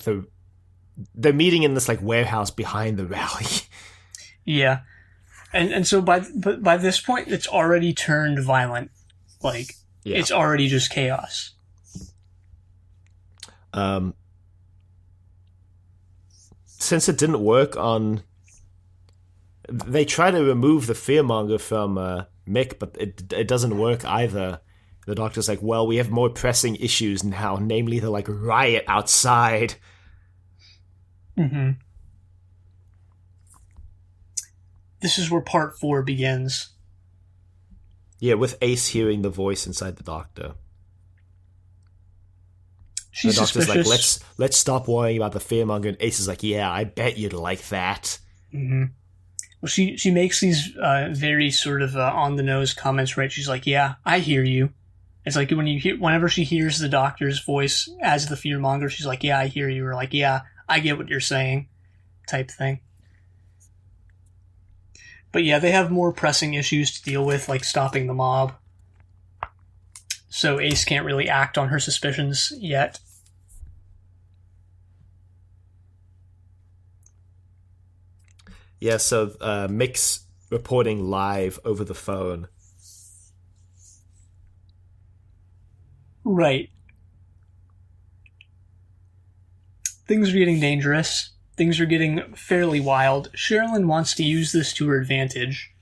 they're meeting in this like warehouse behind the rally. Yeah. And so by this point it's already turned violent. Like It's already just chaos. Since it didn't work on, they try to remove the Fearmonger from Mick, but it doesn't work either. The Doctor's like, well, we have more pressing issues now, namely the like riot outside. Mm-hmm. This is where part 4 begins. Yeah, with Ace hearing the voice inside the Doctor. She's the Doctor's suspicious. like, let's stop worrying about the Fearmonger, and Ace is like, yeah, I bet you'd like that. Mm-hmm. Well, she makes these very sort of on the nose comments, right? She's like, "Yeah, I hear you." It's like whenever she hears the Doctor's voice as the Fearmonger, she's like, "Yeah, I hear you," or like, "Yeah, I get what you're saying," type thing. But yeah, they have more pressing issues to deal with, like stopping the mob. So Ace can't really act on her suspicions yet. Yeah, so Mick's reporting live over the phone. Right. Things are getting dangerous. Things are getting fairly wild. Sherilyn wants to use this to her advantage.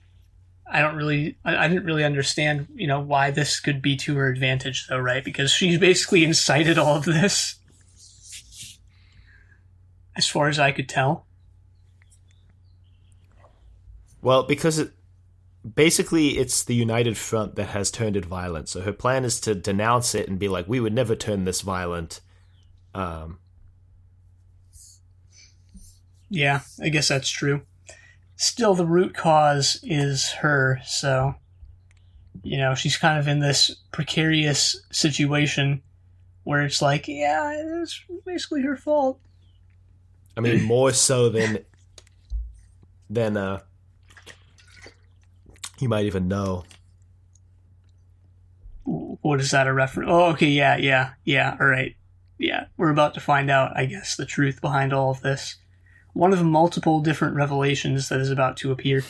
I didn't really understand, why this could be to her advantage, though, right? Because she's basically incited all of this, as far as I could tell. Well, because basically it's the United Front that has turned it violent. So her plan is to denounce it and be like, we would never turn this violent. Yeah, I guess that's true. Still, the root cause is her, so, she's kind of in this precarious situation where it's like, yeah, it's basically her fault. I mean, more so than you might even know. What is that a reference? Oh, okay, yeah, all right. Yeah, we're about to find out, I guess, the truth behind all of this. One of multiple different revelations that is about to appear.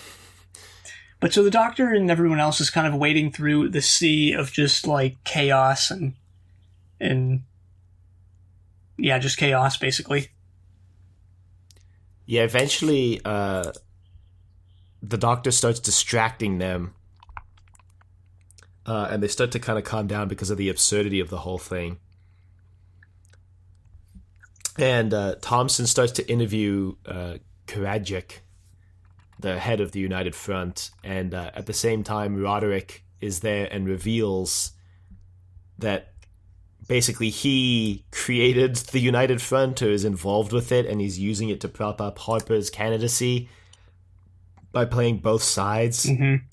But so the Doctor and everyone else is kind of wading through the sea of just, like, chaos and yeah, just chaos, basically. Yeah, eventually, the Doctor starts distracting them, and they start to kind of calm down because of the absurdity of the whole thing. And Thompson starts to interview Karadzic, the head of the United Front, and at the same time, Roderick is there and reveals that basically he created the United Front or is involved with it, and he's using it to prop up Harper's candidacy by playing both sides. Mm-hmm.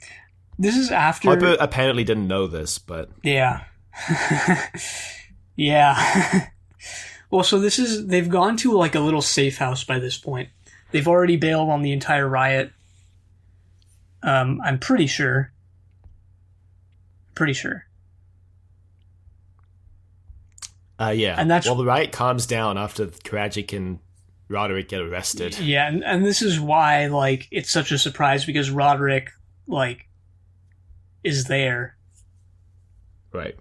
This is after... Harper apparently didn't know this, but... Yeah. Yeah. Well, so this is... They've gone to, like, a little safe house by this point. They've already bailed on the entire riot. I'm pretty sure. Yeah. And that's... Well, the riot calms down after Karadzic and Roderick get arrested. Yeah, and this is why, like, it's such a surprise, because Roderick, like, is there. Right.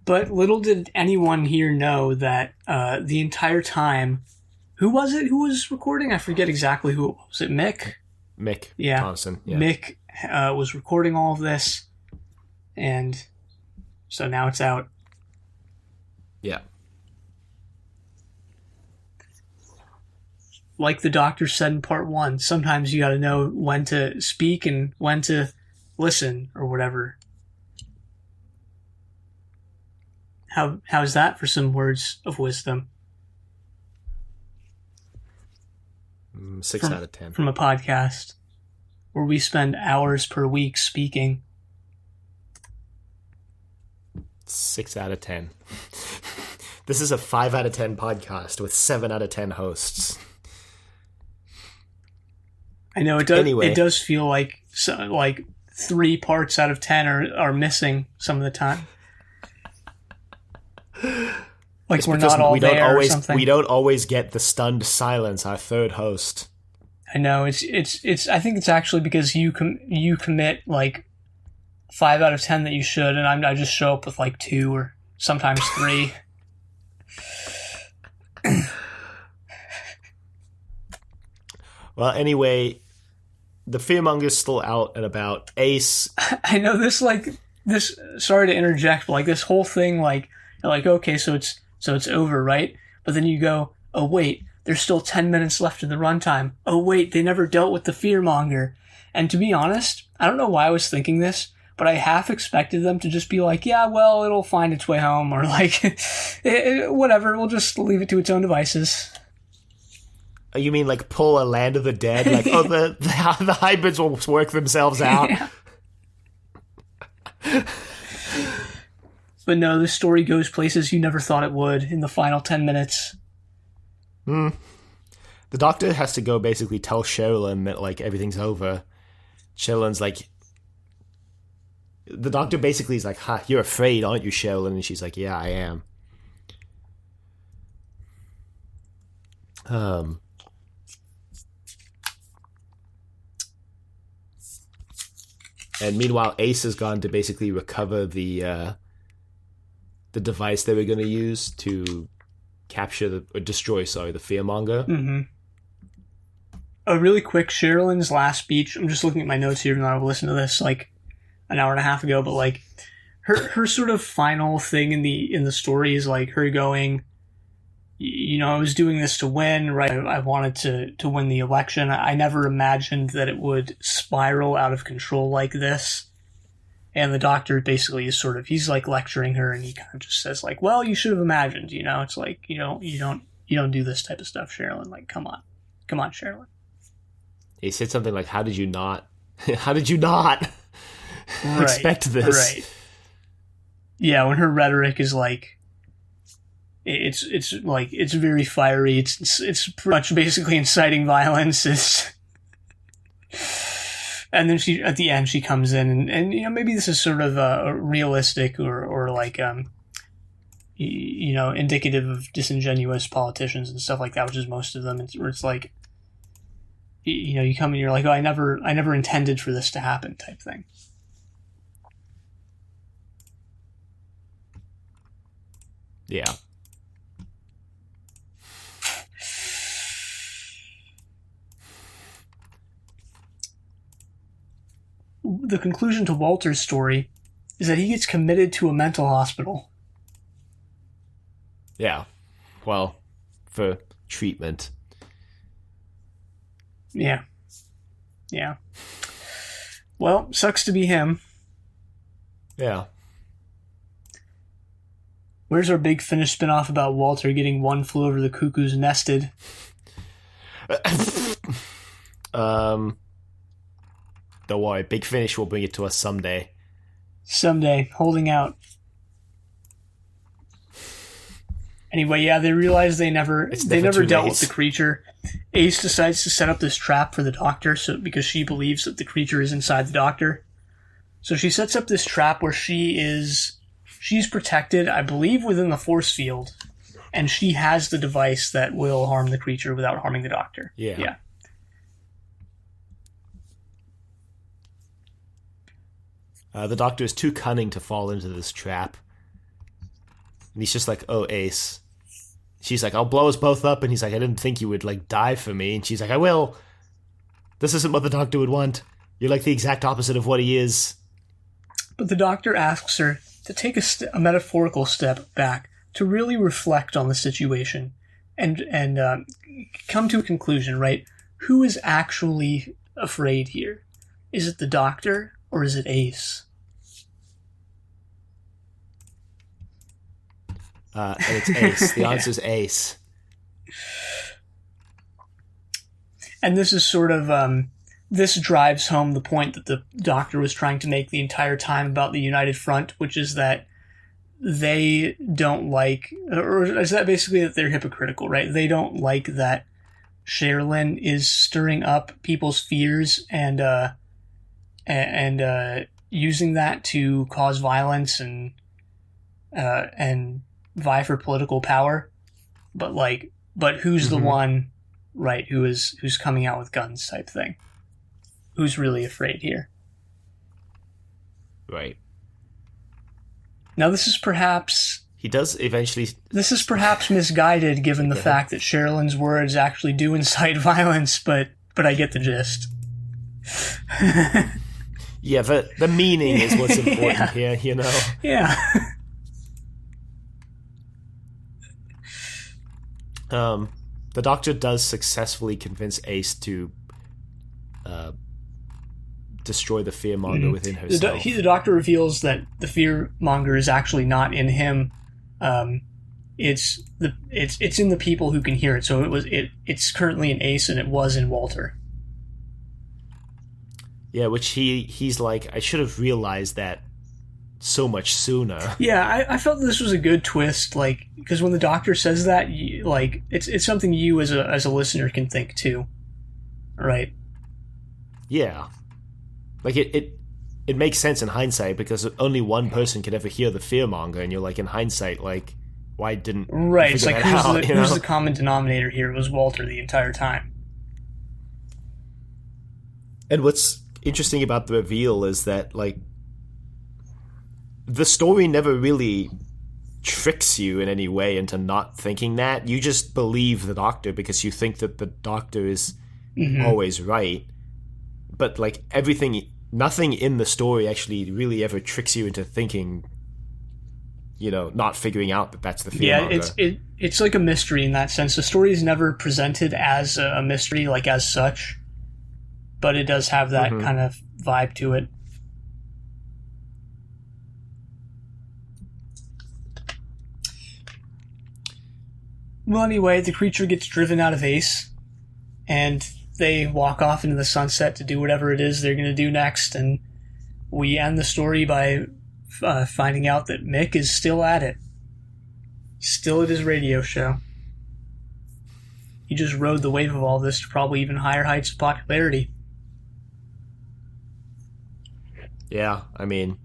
But little did anyone here know that the entire time... Who was it who was recording? I forget exactly who it was. Was it Mick? Mick Yeah. Thompson. Yeah. Mick was recording all of this, and so now it's out. Yeah. Like the doctor said in part 1, sometimes you gotta know when to speak and when to listen, or whatever. How's that for some words of wisdom? 6 out of 10. From a podcast where we spend hours per week speaking. 6 out of 10. This is a 5 out of 10 podcast with 7 out of 10 hosts. I know it does. Anyway. It does feel like 3 parts out of 10 are missing some of the time. Like It's we're because not all there or something. We don't always get the stunned silence, our third host. I know it's. I think it's actually because you commit like 5 out of 10 that you should, and I just show up with like 2 or sometimes 3. Well, anyway, the Fearmonger's still out and about. Ace. I know this. Sorry to interject, but like this whole thing, like okay, so it's over, right? But then you go, oh wait, there's still 10 minutes left in the runtime. Oh wait, they never dealt with the Fearmonger. And to be honest, I don't know why I was thinking this, but I half expected them to just be like, yeah, well, it'll find its way home, or like, whatever, we'll just leave it to its own devices. You mean like pull a Land of the Dead? Like, oh, the hybrids will work themselves out. Yeah. But no, this story goes places you never thought it would in the final 10 minutes. The doctor has to go basically tell Sherilyn that, like, everything's over. Sherilyn's like... The doctor basically is like, ha, you're afraid, aren't you, Sherilyn? And she's like, yeah, I am. And meanwhile, Ace has gone to basically recover the device they were going to use to destroy the Fearmonger. Mm-hmm. A really quick, Sherilyn's last speech. I'm just looking at my notes here, and I've listened to this like an hour and a half ago. But like her sort of final thing in the story is like her going, you know, I was doing this to win, right? I wanted to win the election. I never imagined that it would spiral out of control like this. And the doctor basically is he's like lecturing her, and he kind of just says like, well, you should have imagined, you know, it's like, you don't do this type of stuff, Sherilyn. Like, come on, Sherilyn. He said something like, how did you not expect this? Right. Yeah. When her rhetoric is like, it's like, it's very fiery. It's pretty much basically inciting violence. And then at the end, she comes in, and you know, maybe this is sort of a realistic or like, you know, indicative of disingenuous politicians and stuff like that, which is most of them. Where it's like, you know, you come and you're like, oh, I never intended for this to happen, type thing. Yeah. The conclusion to Walter's story is that he gets committed to a mental hospital. Yeah. Well, for treatment. Yeah. Yeah. Well, sucks to be him. Yeah. Where's our big Finnish spinoff about Walter getting One Flew Over the Cuckoo's nested? Don't worry, Big Finish will bring it to us someday. Someday, holding out. Anyway, yeah, they realize they never dealt with the creature. Ace decides to set up this trap for the doctor, because she believes that the creature is inside the doctor. So she sets up this trap where she's protected, I believe, within the force field, and she has the device that will harm the creature without harming the doctor. Yeah. The doctor is too cunning to fall into this trap. And he's just like, oh, Ace. She's like, I'll blow us both up. And he's like, I didn't think you would, like, die for me. And she's like, I will. This isn't what the doctor would want. You're like the exact opposite of what he is. But the doctor asks her to take a metaphorical step back, to really reflect on the situation and come to a conclusion, right? Who is actually afraid here? Is it the doctor or is it Ace? And it's Ace. The answer is Ace. And this is sort of, this drives home the point that the doctor was trying to make the entire time about the United Front, which is that they don't like, or is that basically that they're hypocritical, right? They don't like that Sherilyn is stirring up people's fears and using that to cause violence and vie for political power, but who's the one, right, who's coming out with guns type thing? Who's really afraid here? Right. Now this is perhaps... He does eventually... This is perhaps misguided given the fact that Sherilyn's words actually do incite violence, but I get the gist. Yeah, the meaning is what's important here, you know? Yeah. The doctor does successfully convince Ace to destroy the Fearmonger within herself. The doctor reveals that the Fearmonger is actually not in him. It's in the people who can hear it. So it's currently in Ace, and it was in Walter. Yeah, which he's like, I should have realized that so much sooner. Yeah, I felt this was a good twist, like, because when the doctor says that, like, it's something you as a listener can think too, right? Yeah, like it makes sense in hindsight because only one person can ever hear the Fearmonger, and you're like, in hindsight, like, why didn't right? It's like who's the the common denominator here? It was Walter the entire time. And what's interesting about the reveal is that, like, the story never really tricks you in any way into not thinking that. You just believe the doctor because you think that the doctor is always right. But, like, nothing in the story actually really ever tricks you into thinking, you know, not figuring out that that's the Fearmonger. Yeah, it's like a mystery in that sense. The story is never presented as a mystery, like, as such. But it does have that kind of vibe to it. Well, anyway, the creature gets driven out of Ace, and they walk off into the sunset to do whatever it is they're going to do next, and we end the story by finding out that Mick is still at it. Still at his radio show. He just rode the wave of all this to probably even higher heights of popularity. Yeah, I mean,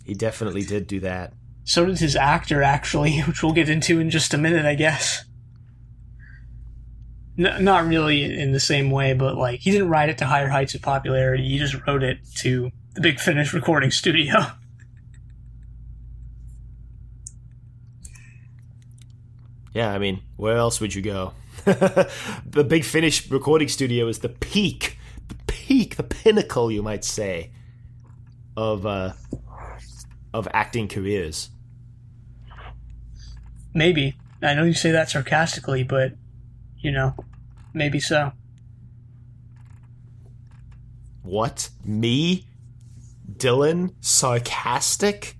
he definitely did do that. So did his actor, actually, which we'll get into in just a minute, I guess. Not really in the same way, but, like, he didn't ride it to higher heights of popularity. He just rode it to the Big Finish recording studio. Yeah, I mean, where else would you go? The Big Finish recording studio is the peak, the pinnacle, you might say, of acting careers. Maybe. I know you say that sarcastically, but, you know, maybe so. What? Me? Dylan? Sarcastic?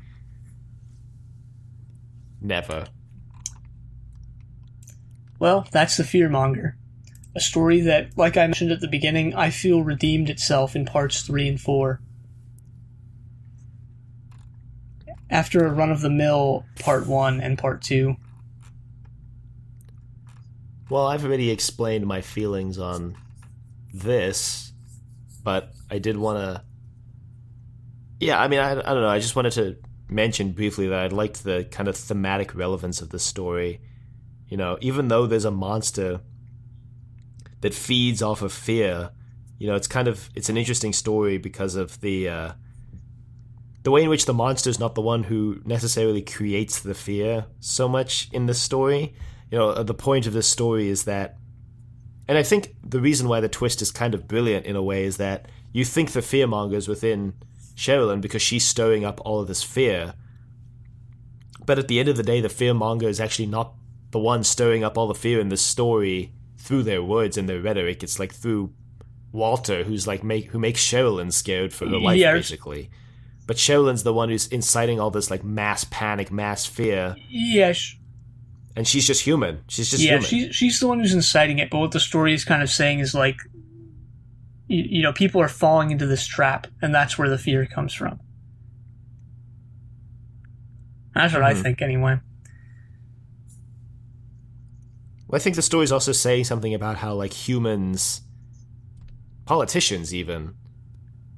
Never. Well, that's the Fearmonger. a story that, like I mentioned at the beginning, I feel redeemed itself in parts 3 and 4. After a run-of-the-mill part 1 and part 2. Well, I've already explained my feelings on this, but I did want to... Yeah, I mean, I don't know, I just wanted to mention briefly that I liked the kind of thematic relevance of the story. You know, even though there's a monster that feeds off of fear, you know, it's an interesting story because of the way in which the monster is not the one who necessarily creates the fear so much in this story. You know, the point of this story is that, and I think the reason why the twist is kind of brilliant in a way is that you think the fearmonger is within Sherilyn because she's stirring up all of this fear. But at the end of the day, the fearmonger is actually not the one stirring up all the fear in this story through their words and their rhetoric. It's like through Walter, who's like who makes Sherilyn scared for her life, basically. But Sherilyn's the one who's inciting all this like mass panic, mass fear. Yes. And she's just human. She's just human. Yeah, she's the one who's inciting it. But what the story is kind of saying is like, you know, people are falling into this trap, and that's where the fear comes from. That's what I think, anyway. Well, I think the story's also saying something about how, like, humans, politicians even,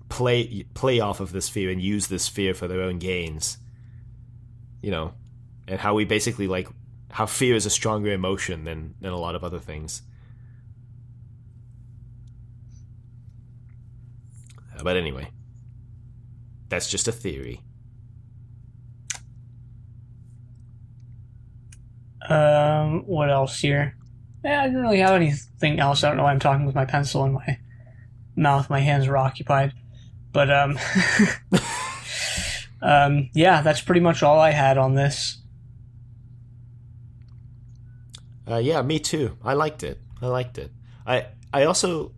play off of this fear and use this fear for their own gains. You know, and how we basically, like, how fear is a stronger emotion than a lot of other things. But anyway, that's just a theory. What else here? Yeah, I didn't really have anything else. I don't know why I'm talking with my pencil in my mouth. My hands are occupied. But, yeah, that's pretty much all I had on this. Yeah, me too. I liked it. I also...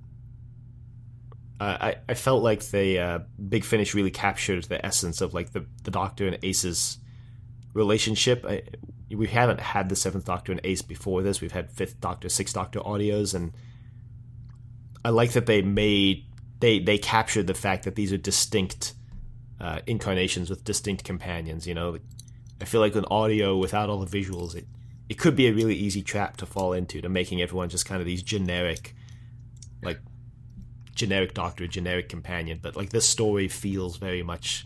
I felt like the Big Finish really captured the essence of like the Doctor and Ace's relationship. We haven't had the 7th Doctor and Ace before this. We've had 5th Doctor, 6th Doctor audios, and I like that they captured the fact that these are distinct incarnations with distinct companions. You know, I feel like an audio without all the visuals, it could be a really easy trap to fall into, to making everyone just kind of these generic Doctor, generic companion, but like this story feels very much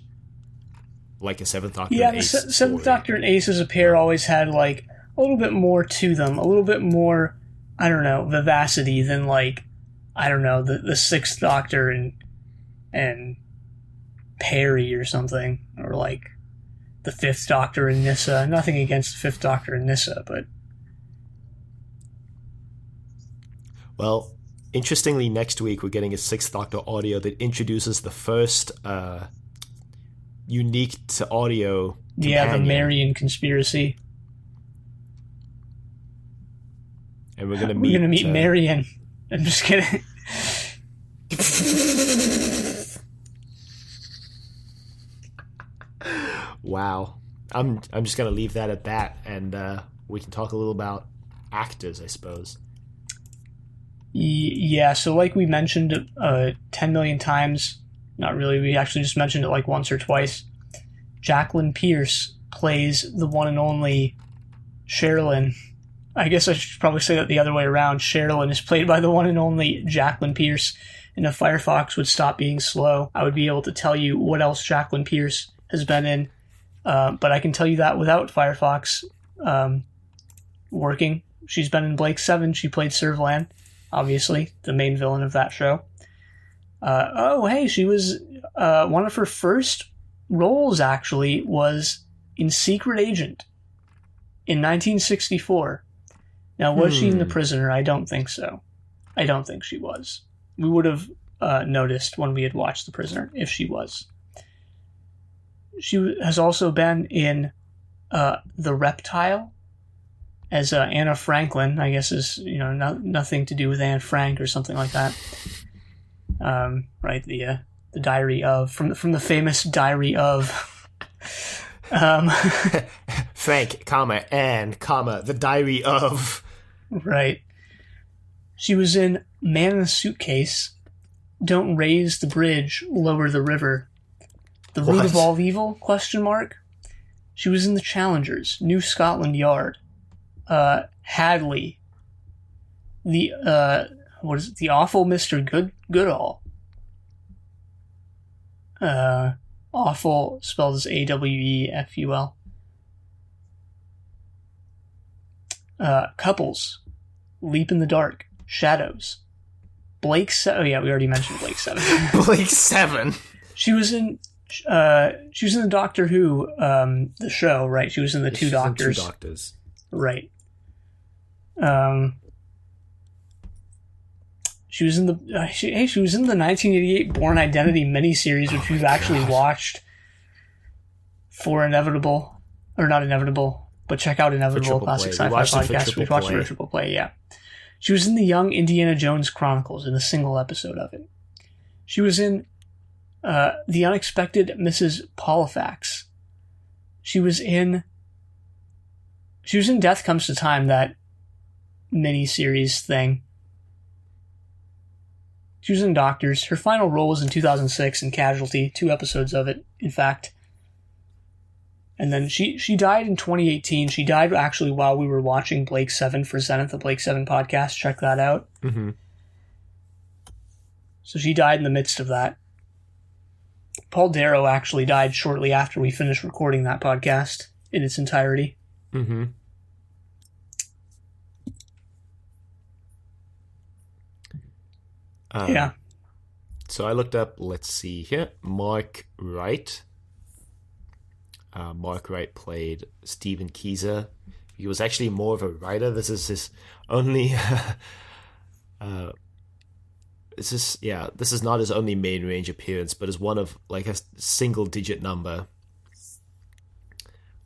like a 7th Doctor and Ace. Yeah, the 7th Doctor and Ace as a pair always had like a little bit more to them, a little bit more, I don't know, vivacity than like, I don't know, the 6th Doctor and Perry or something, or like the 5th Doctor and Nyssa. Nothing against the 5th Doctor and Nyssa, but... Well, interestingly, next week we're getting a 6th Doctor audio that introduces the first unique to audio companion. Yeah, the Marian conspiracy. And we're gonna meet Marian. I'm just kidding. Wow. I'm just gonna leave that at that, and we can talk a little about actors, I suppose. Yeah, so like we mentioned 10 million times, not really, we actually just mentioned it like once or twice, Jacqueline Pierce plays the one and only Sherilyn. I guess I should probably say that the other way around. Sherilyn is played by the one and only Jacqueline Pierce, and if Firefox would stop being slow, I would be able to tell you what else Jacqueline Pierce has been in, but I can tell you that without Firefox working. She's been in Blake 7, she played Servalan, obviously, the main villain of that show. She was... one of her first roles, actually, was in Secret Agent in 1964. Now, was she in The Prisoner? I don't think so. I don't think she was. We would have noticed when we had watched The Prisoner if she was. She has also been in The Reptile, as Anna Franklin, I guess is, nothing to do with Anne Frank or something like that. Right, the diary of, from the famous diary of Frank, Anne, the diary of. Right. She was in Man in a Suitcase, Don't Raise the Bridge, Lower the River, The Root of All Evil, question mark. She was in The Challengers, New Scotland Yard, Hadley, The Awful Mr. Goodall. Awful spelled as Aweful. Couples, Leap in the Dark, Shadows, Blake. Oh yeah, we already mentioned Blake 7. Blake 7. She was in the Doctor Who, the show, right? She was in the Two Doctors. Two Doctors. Right. She was in the she was in the 1988 Bourne Identity miniseries, which we've actually watched for Inevitable, or not Inevitable, but check out Inevitable, classic sci-fi podcast. We watched it for Triple Play, yeah. She was in the Young Indiana Jones Chronicles in a single episode of it. She was in The Unexpected Mrs. Polifax. She was in Death Comes to Time, that miniseries thing. She was in Doctors. Her final role was in 2006 in Casualty, 2 episodes of it, in fact. And then she died in 2018. She died actually while we were watching Blake 7 for Zenith, the Blake 7 podcast. Check that out. Mm-hmm. So she died in the midst of that. Paul Darrow actually died shortly after we finished recording that podcast in its entirety. Mm-hmm. Yeah. So I looked up, let's see here, Mark Wright. Mark Wright played Stephen Keyser. He was actually more of a writer. This is his only... this is not his only main range appearance, but is one of like a single-digit number.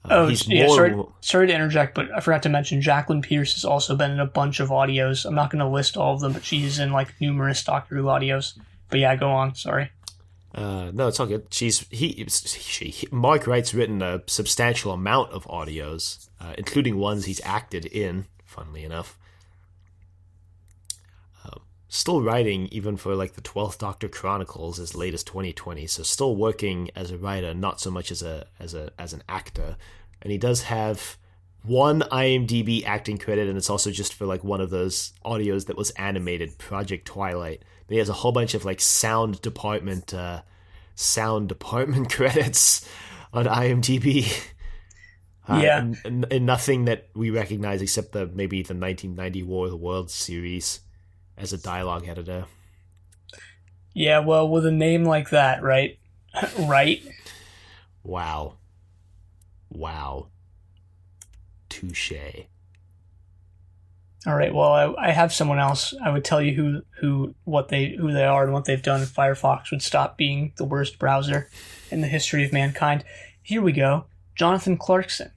Sorry to interject, but I forgot to mention Jacqueline Pierce has also been in a bunch of audios. I'm not going to list all of them, but she's in like numerous Doctor Who audios. But yeah, go on. Sorry. No, it's all good. Mark Wright's written a substantial amount of audios, including ones he's acted in, funnily enough. Still writing even for like the 12th Doctor Chronicles as late as 2020, so still working as a writer, not so much as an actor. And he does have one IMDb acting credit, and it's also just for like one of those audios that was animated, Project Twilight. But he has a whole bunch of like sound department credits on IMDb. And nothing that we recognize except maybe the 1990 War of the Worlds series as a dialogue editor. Yeah, well, with a name like that, right? Right? Wow. Touche. All right, well, I have someone else. I would tell you who they are and what they've done if Firefox would stop being the worst browser in the history of mankind. Here we go. Jonathon Clarkson.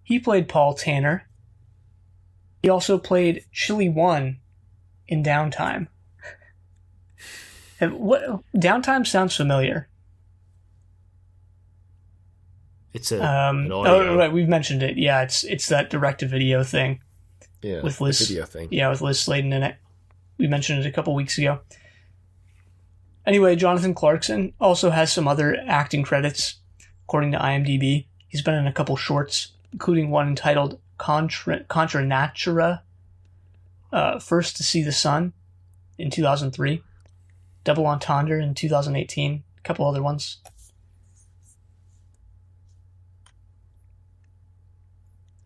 He played Paul Tanner. He also played Chili 1 in Downtime. And Downtime sounds familiar. It's an audio. Oh, right, we've mentioned it. Yeah, it's that direct-to-video thing. Yeah, with Liz, the video thing. Yeah, with Liz Sladen in it. We mentioned it a couple weeks ago. Anyway, Jonathon Clarkson also has some other acting credits, according to IMDb. He's been in a couple shorts, including one entitled Contra Natura, First to See the Sun in 2003, Double Entendre in 2018, a couple other ones.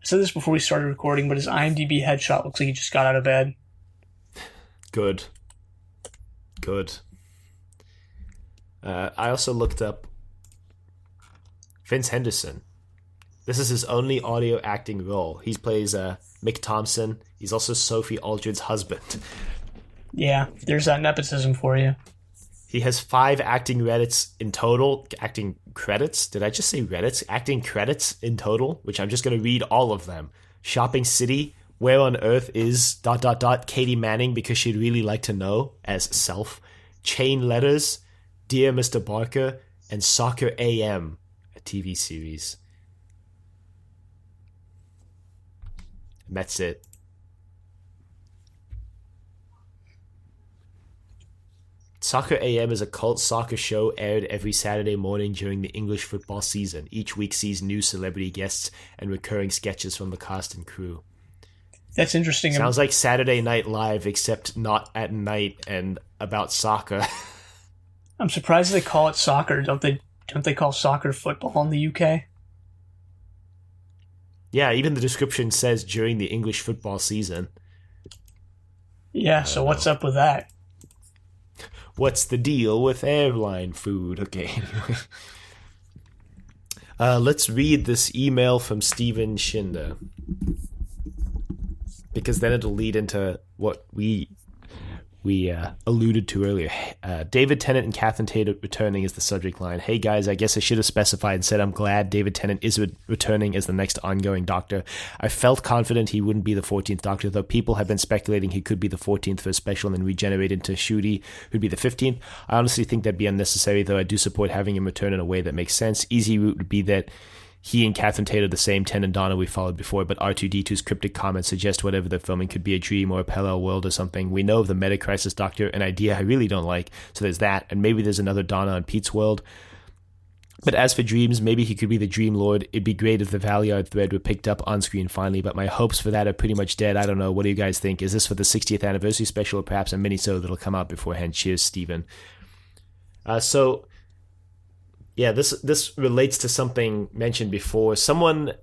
I said this before we started recording, but his IMDb headshot looks like he just got out of bed. Good. I also looked up Vince Henderson. This is his only audio acting role. He plays Mick Thompson. He's also Sophie Aldred's husband. Yeah, there's that nepotism for you. He has 5 acting credits in total. Acting credits? Did I just say Reddits? Acting credits in total, which I'm just going to read all of them. Shopping City, Where on Earth is ... Katie Manning because she'd really like to know as self. Chain Letters, Dear Mr. Barker, and Soccer AM, a TV series. And that's it. Soccer AM is a cult soccer show aired every Saturday morning during the English football season. Each week sees new celebrity guests and recurring sketches from the cast and crew. That's interesting. Sounds like Saturday Night Live, except not at night and about soccer. I'm surprised they call it soccer. Don't they call soccer football in the UK? Yeah, even the description says during the English football season. Yeah, so what's up with that? What's the deal with airline food? Okay. Let's read this email from Steven Schinder, because then it'll lead into what we alluded to earlier. David Tennant and Catherine Tate returning is the subject line. Hey guys, I guess I should have specified and said I'm glad David Tennant is returning as the next ongoing Doctor. I felt confident he wouldn't be the 14th Doctor, though people have been speculating he could be the 14th for a special and then regenerate into Ncuti, who'd be the 15th. I honestly think that'd be unnecessary, though I do support having him return in a way that makes sense. Easy route would be that he and Catherine Tate are the same Ten and Donna we followed before, but R2-D2's cryptic comments suggest whatever they're filming could be a dream or a parallel world or something. We know of the Meta-Crisis Doctor, an idea I really don't like, so there's that, and maybe there's another Donna on Pete's world. But as for dreams, maybe he could be the Dream Lord. It'd be great if the Valyard thread were picked up on screen finally, but my hopes for that are pretty much dead. I don't know. What do you guys think? Is this for the 60th anniversary special or perhaps a mini-sode that'll come out beforehand? Cheers, Steven. Yeah, this relates to something mentioned before. Someone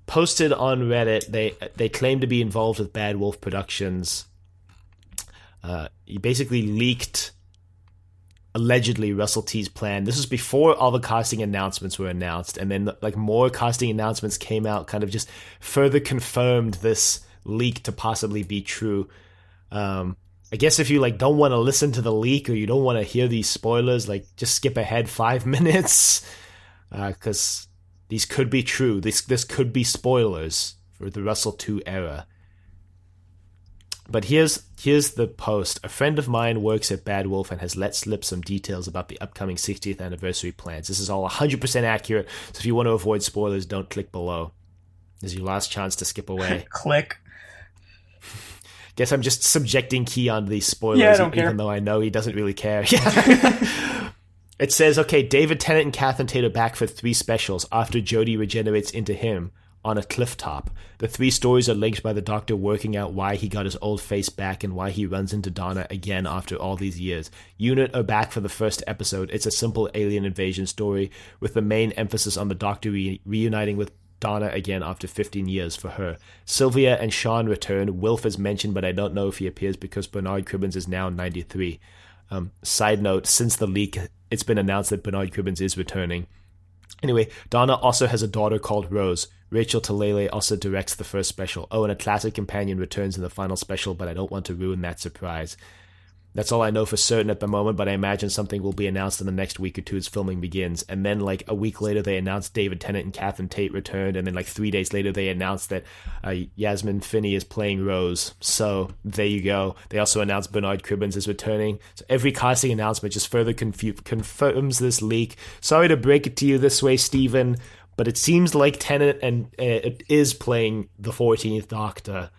posted on Reddit, they claim to be involved with Bad Wolf Productions. He basically leaked, allegedly, Russell T's plan. This was before all the casting announcements were announced, and then like more casting announcements came out, kind of just further confirmed this leak to possibly be true. I guess if you like don't want to listen to the leak or you don't want to hear these spoilers, like just skip ahead 5 minutes, because these could be true. This could be spoilers for the Russell 2 era. But here's the post. A friend of mine works at Bad Wolf and has let slip some details about the upcoming 60th anniversary plans. This is all 100% accurate, so if you want to avoid spoilers, don't click below. This is your last chance to skip away. Click. Guess I'm just subjecting Key onto these spoilers, yeah, I don't care. Even though I know he doesn't really care. It says, okay, David Tennant and Catherine Tate are back for 3 specials after Jodie regenerates into him on a cliff top. The 3 stories are linked by the Doctor working out why he got his old face back and why he runs into Donna again after all these years. Unit are back for the first episode. It's a simple alien invasion story with the main emphasis on the Doctor reuniting with Donna again after 15 years for her. Sylvia and Sean return. Wilf is mentioned, but I don't know if he appears because Bernard Cribbins is now 93. Side note, since the leak, it's been announced that Bernard Cribbins is returning. Anyway, Donna also has a daughter called Rose. Rachel Talalay also directs the first special. Oh, and a classic companion returns in the final special, but I don't want to ruin that surprise. That's all I know for certain at the moment, but I imagine something will be announced in the next week or two as filming begins. And then, like, a week later, they announced David Tennant and Catherine Tate returned, and then, like, 3 days later, they announced that Yasmin Finney is playing Rose. So, there you go. They also announced Bernard Cribbins is returning. So, every casting announcement just further confirms this leak. Sorry to break it to you this way, Steven, but it seems like Tennant and it is playing the 14th Doctor.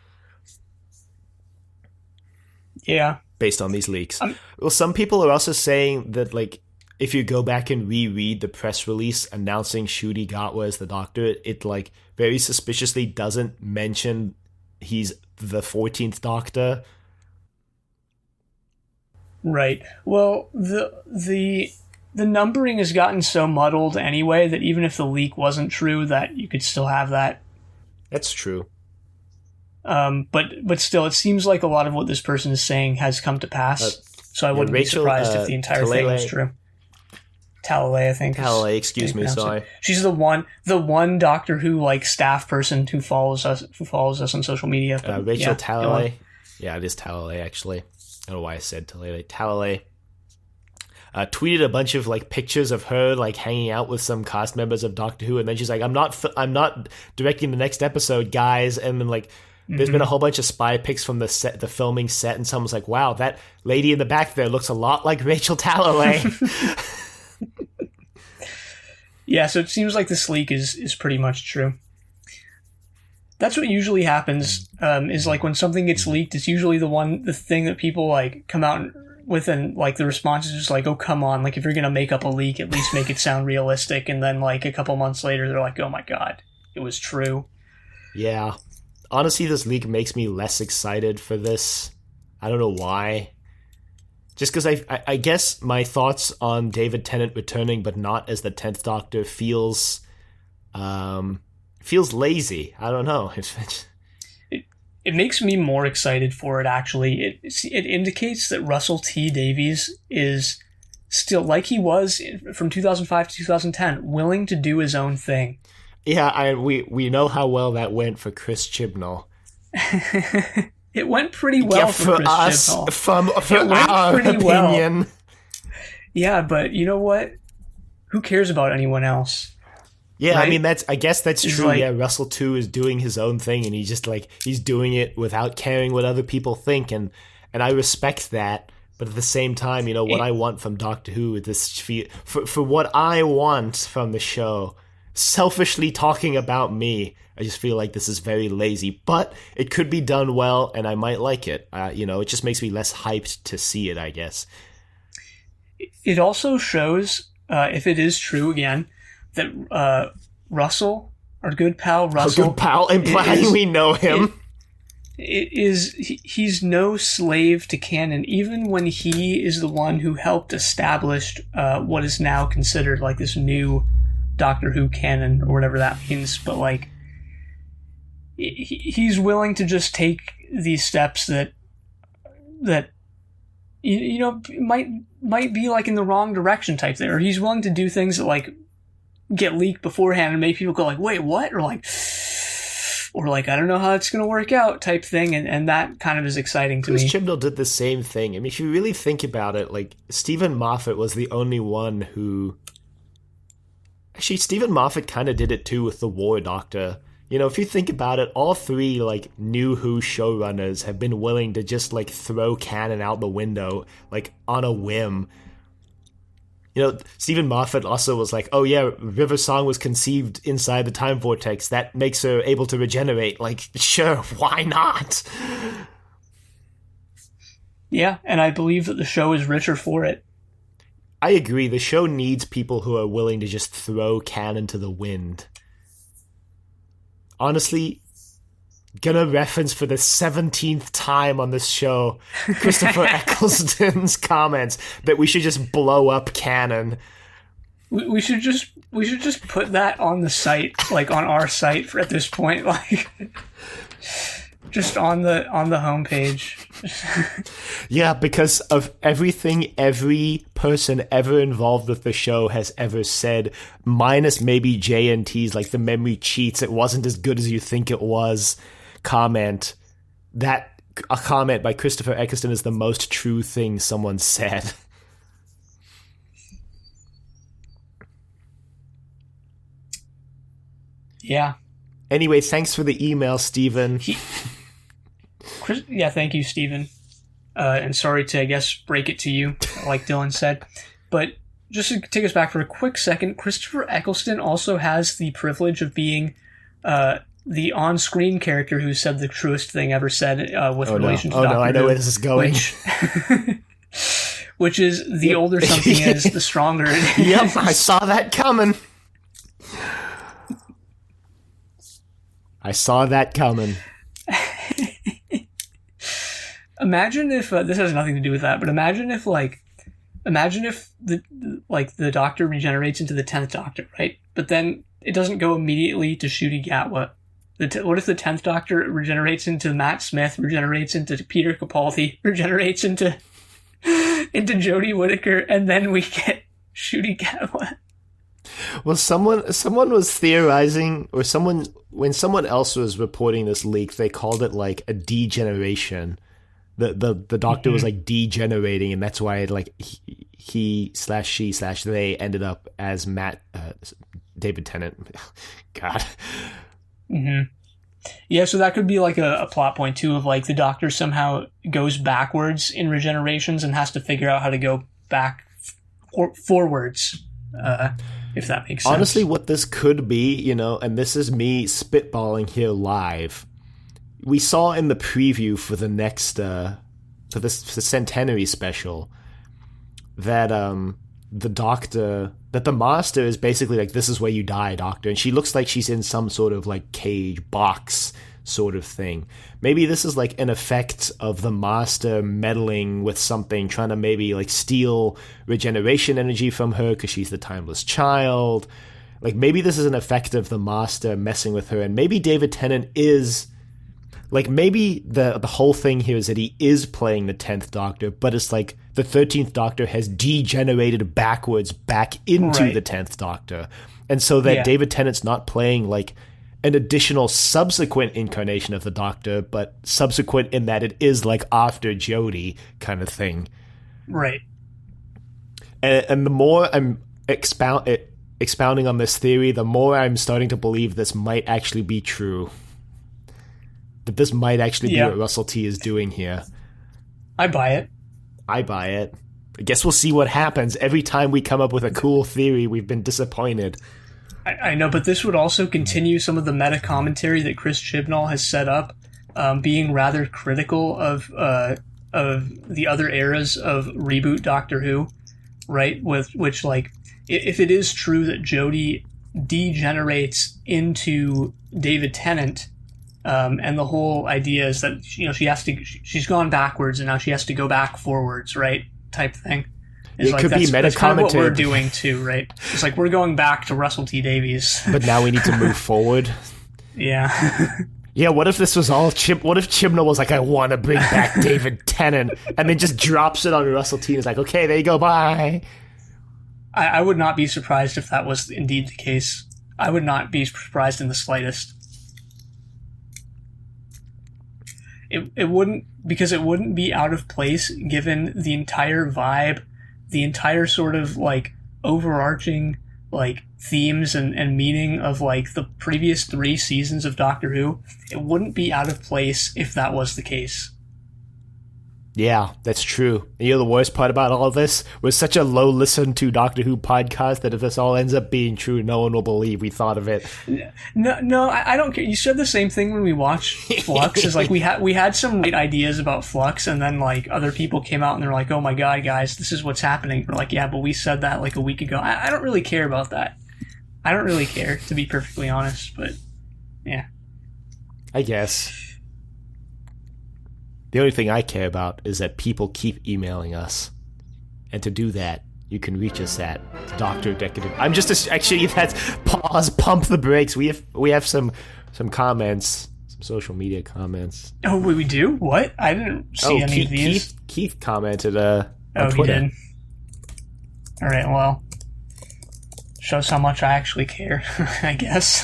Yeah. Based on these leaks. Well, some people are also saying that, like, if you go back and reread the press release announcing Ncuti Gatwa as the Doctor, it, like, very suspiciously doesn't mention he's the 14th Doctor. Right. Well, the numbering has gotten so muddled anyway that even if the leak wasn't true, that you could still have that. That's true. But still, it seems like a lot of what this person is saying has come to pass. So I wouldn't be surprised if the entire thing was true. Talalay, I think. Talalay, excuse me, sorry. She's the one Doctor Who like staff person who follows us on social media. But, Rachel Talalay. Yeah, it is Talalay actually. I don't know why I said Talalay. Talalay tweeted a bunch of like pictures of her like hanging out with some cast members of Doctor Who, and then she's like, "I'm not directing the next episode, guys," and then like. There's been a whole bunch of spy pics from the filming set, and someone's like, wow, that lady in the back there looks a lot like Rachel Talalay. Yeah, so it seems like this leak is pretty much true. That's what usually happens, is like when something gets leaked, it's usually the thing that people like come out and within, like, the response is just like, oh, come on, like, if you're gonna make up a leak, at least make it sound realistic. And then, like, a couple months later, they're like, oh my god, it was true. Yeah. Honestly, this leak makes me less excited for this. I don't know why. Just because I guess my thoughts on David Tennant returning, but not as the 10th Doctor, feels lazy. I don't know. It makes me more excited for it, actually. It indicates that Russell T Davies is still, like he was from 2005 to 2010, willing to do his own thing. Yeah, we know how well that went for Chris Chibnall. It went pretty well for Chris us, Chibnall. For our opinion. Well. Yeah, but you know what? Who cares about anyone else? Yeah, right? I mean, I guess that's true. Like, yeah, Russell 2 is doing his own thing, and he's doing it without caring what other people think, and I respect that. But at the same time, what I want from Doctor Who is this for what I want from the show, selfishly talking about me, I just feel like this is very lazy, but it could be done well, and I might like it. It just makes me less hyped to see it, I guess. It also shows, if it is true again, that Russell, our good pal Russell, implying we know him, he's no slave to canon, even when he is the one who helped establish what is now considered like this new Doctor Who canon, or whatever that means. But like, he's willing to just take these steps that might be like in the wrong direction type thing, or he's willing to do things that like get leaked beforehand and make people go like, wait, what? Or like I don't know how it's going to work out type thing, and that kind of is exciting to me. Chris Chibnall did the same thing. I mean, if you really think about it, like, Stephen Moffat was the only one who... Actually, Stephen Moffat kind of did it too with the War Doctor. If you think about it, all three, like, new Who showrunners have been willing to just, like, throw canon out the window, like, on a whim. Stephen Moffat also was like, oh yeah, River Song was conceived inside the time vortex. That makes her able to regenerate. Like, sure, why not? Yeah, and I believe that the show is richer for it. I agree. The show needs people who are willing to just throw canon to the wind. Honestly, gonna reference for the 17th time on this show Christopher Eccleston's comments that we should just blow up canon. We should just put that on the site, like on our site at this point, like just on the homepage. Yeah, because of everything every person ever involved with the show has ever said, minus maybe JNT's, like, the memory cheats, it wasn't as good as you think it was comment. A comment by Christopher Eccleston is the most true thing someone said. Yeah. Anyway, thanks for the email, Stephen. Yeah, thank you, Stephen. And sorry to, I guess, break it to you, like Dylan said. But just to take us back for a quick second, Christopher Eccleston also has the privilege of being the on-screen character who said the truest thing ever said with relation to Doctor Who. I know where this is going. Which is, the older something is, the stronger it is. Yep, I saw that coming. Imagine if this has nothing to do with that, but imagine if the Doctor regenerates into the 10th Doctor, right? But then it doesn't go immediately to Ncuti Gatwa. What if the 10th Doctor regenerates into Matt Smith, regenerates into Peter Capaldi, regenerates into Jodie Whittaker, and then we get Ncuti Gatwa? Well, someone was theorizing, or when someone else was reporting this leak, they called it like a degeneration. The Doctor was like degenerating, and that's why he/she/they ended up as David Tennant. God. Mm-hmm. Yeah, so that could be like a plot point too, of like the Doctor somehow goes backwards in regenerations and has to figure out how to go back forwards. If that makes sense. Honestly, what this could be, and this is me spitballing here live. We saw in the preview for the next the centenary special that the master is basically like, this is where you die, doctor, and she looks like she's in some sort of like cage box sort of thing. Maybe this is like an effect of the master meddling with something, trying to maybe like steal regeneration energy from her because she's the timeless child. Like, maybe this is an effect of the master messing with her, and maybe David Tennant is like, maybe the whole thing here is that he is playing the 10th Doctor, but it's like the 13th Doctor has degenerated backwards back into the 10th Doctor. And so that David Tennant's not playing like an additional subsequent incarnation of the Doctor, but subsequent in that it is like after Jodie kind of thing. Right. And the more I'm expounding on this theory, the more I'm starting to believe this might actually be true. That this might actually be what Russell T is doing here. I buy it. I guess we'll see what happens. Every time we come up with a cool theory, we've been disappointed. I know, but this would also continue some of the meta commentary that Chris Chibnall has set up, being rather critical of the other eras of reboot Doctor Who, right? With which, like, if it is true that Jodie degenerates into David Tennant, and the whole idea is that, you know, she's gone backwards and now she has to go back forwards, right? Type thing. It like, could be meta that's kind of what we're doing too, right? It's like we're going back to Russell T Davies, but now we need to move forward. Yeah. Yeah. What if this was all What if Chibnall was like, I want to bring back David Tennant, and then just drops it on Russell T and is like, okay, there you go, bye. I would not be surprised if that was indeed the case. I would not be surprised in the slightest. It wouldn't, because it wouldn't be out of place given the entire vibe, the entire sort of like overarching like themes and meaning of like the previous 3 seasons of Doctor Who. It wouldn't be out of place if that was the case. Yeah, that's true. And you know the worst part about all of this? We're such a low listen to Doctor Who podcast that if this all ends up being true, no one will believe we thought of it. No, I don't care. You said the same thing when we watched Flux. Is like we had some great ideas about Flux, and then like other people came out and they're like, "Oh my god, guys, this is what's happening." We're like, "Yeah, but we said that like a week ago." I don't really care about that. I don't really care, to be perfectly honest. But yeah, I guess. The only thing I care about is that people keep emailing us. And to do that, you can reach us at Dr. Decadent. I'm just actually, that's pause, pump the brakes. We have some comments, some social media comments. Oh, we do? What? I didn't see any of these. Keith commented on Twitter. He did. All right, well, shows how much I actually care, I guess.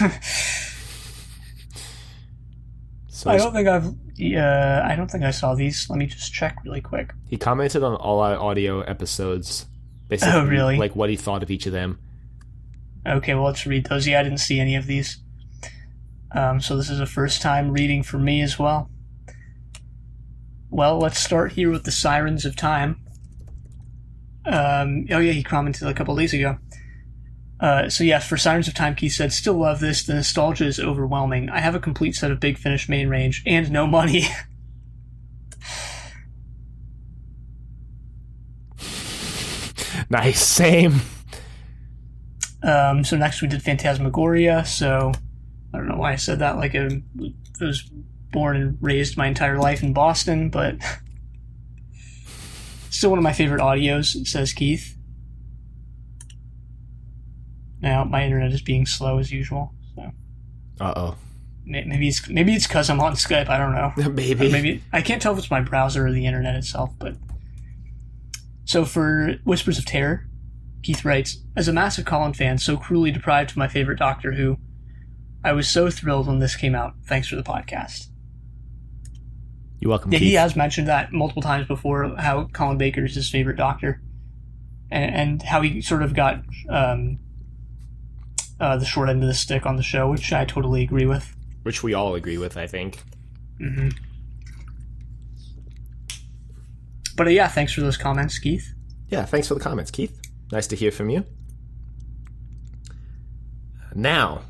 So I don't think I saw these. Let me just check really quick. He commented on all our audio episodes. Basically, oh, really? Like what he thought of each of them. Okay, well, let's read those. Yeah, I didn't see any of these. So this is a first time reading for me as well. Well, let's start here with the Sirens of Time. He commented a couple days ago. So yes, for Sirens of Time, Keith said, still love this. The nostalgia is overwhelming. I have a complete set of Big Finish main range and no money. Nice, same. So next we did Phantasmagoria. So I don't know why I said that. Like I was born and raised my entire life in Boston, but still one of my favorite audios, says Keith. Now my internet is being slow as usual. So. Uh-oh. Maybe it's because I'm on Skype. I don't know. Maybe I can't tell if it's my browser or the internet itself. But so for Whispers of Terror, Keith writes, as a massive Colin fan, so cruelly deprived of my favorite Doctor Who, I was so thrilled when this came out. Thanks for the podcast. You're welcome. Yeah, Keith. he has mentioned that multiple times before. How Colin Baker is his favorite Doctor, and how he sort of got the short end of the stick on the show, which I totally agree with. Which we all agree with, I think. Mm-hmm. But yeah, thanks for those comments, Keith. Yeah, thanks for the comments, Keith. Nice to hear from you. Now,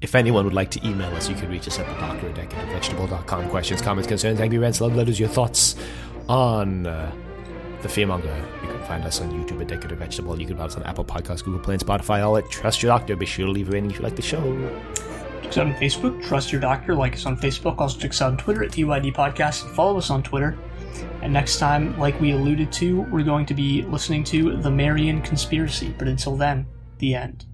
if anyone would like to email us, you can reach us at thedoctor@decadentvegetable.com. Questions, comments, concerns, angry rants, love letters, your thoughts on the Fearmonger. You can find us on YouTube at Decorative Vegetable. You can find us on Apple Podcasts, Google Play, and Spotify. All at Trust Your Doctor. Be sure to leave a rating if you like the show. Check us out on Facebook, Trust Your Doctor. Like us on Facebook. Also check us out on Twitter at TYD Podcast. And follow us on Twitter. And next time, like we alluded to, we're going to be listening to The Marian Conspiracy. But until then, the end.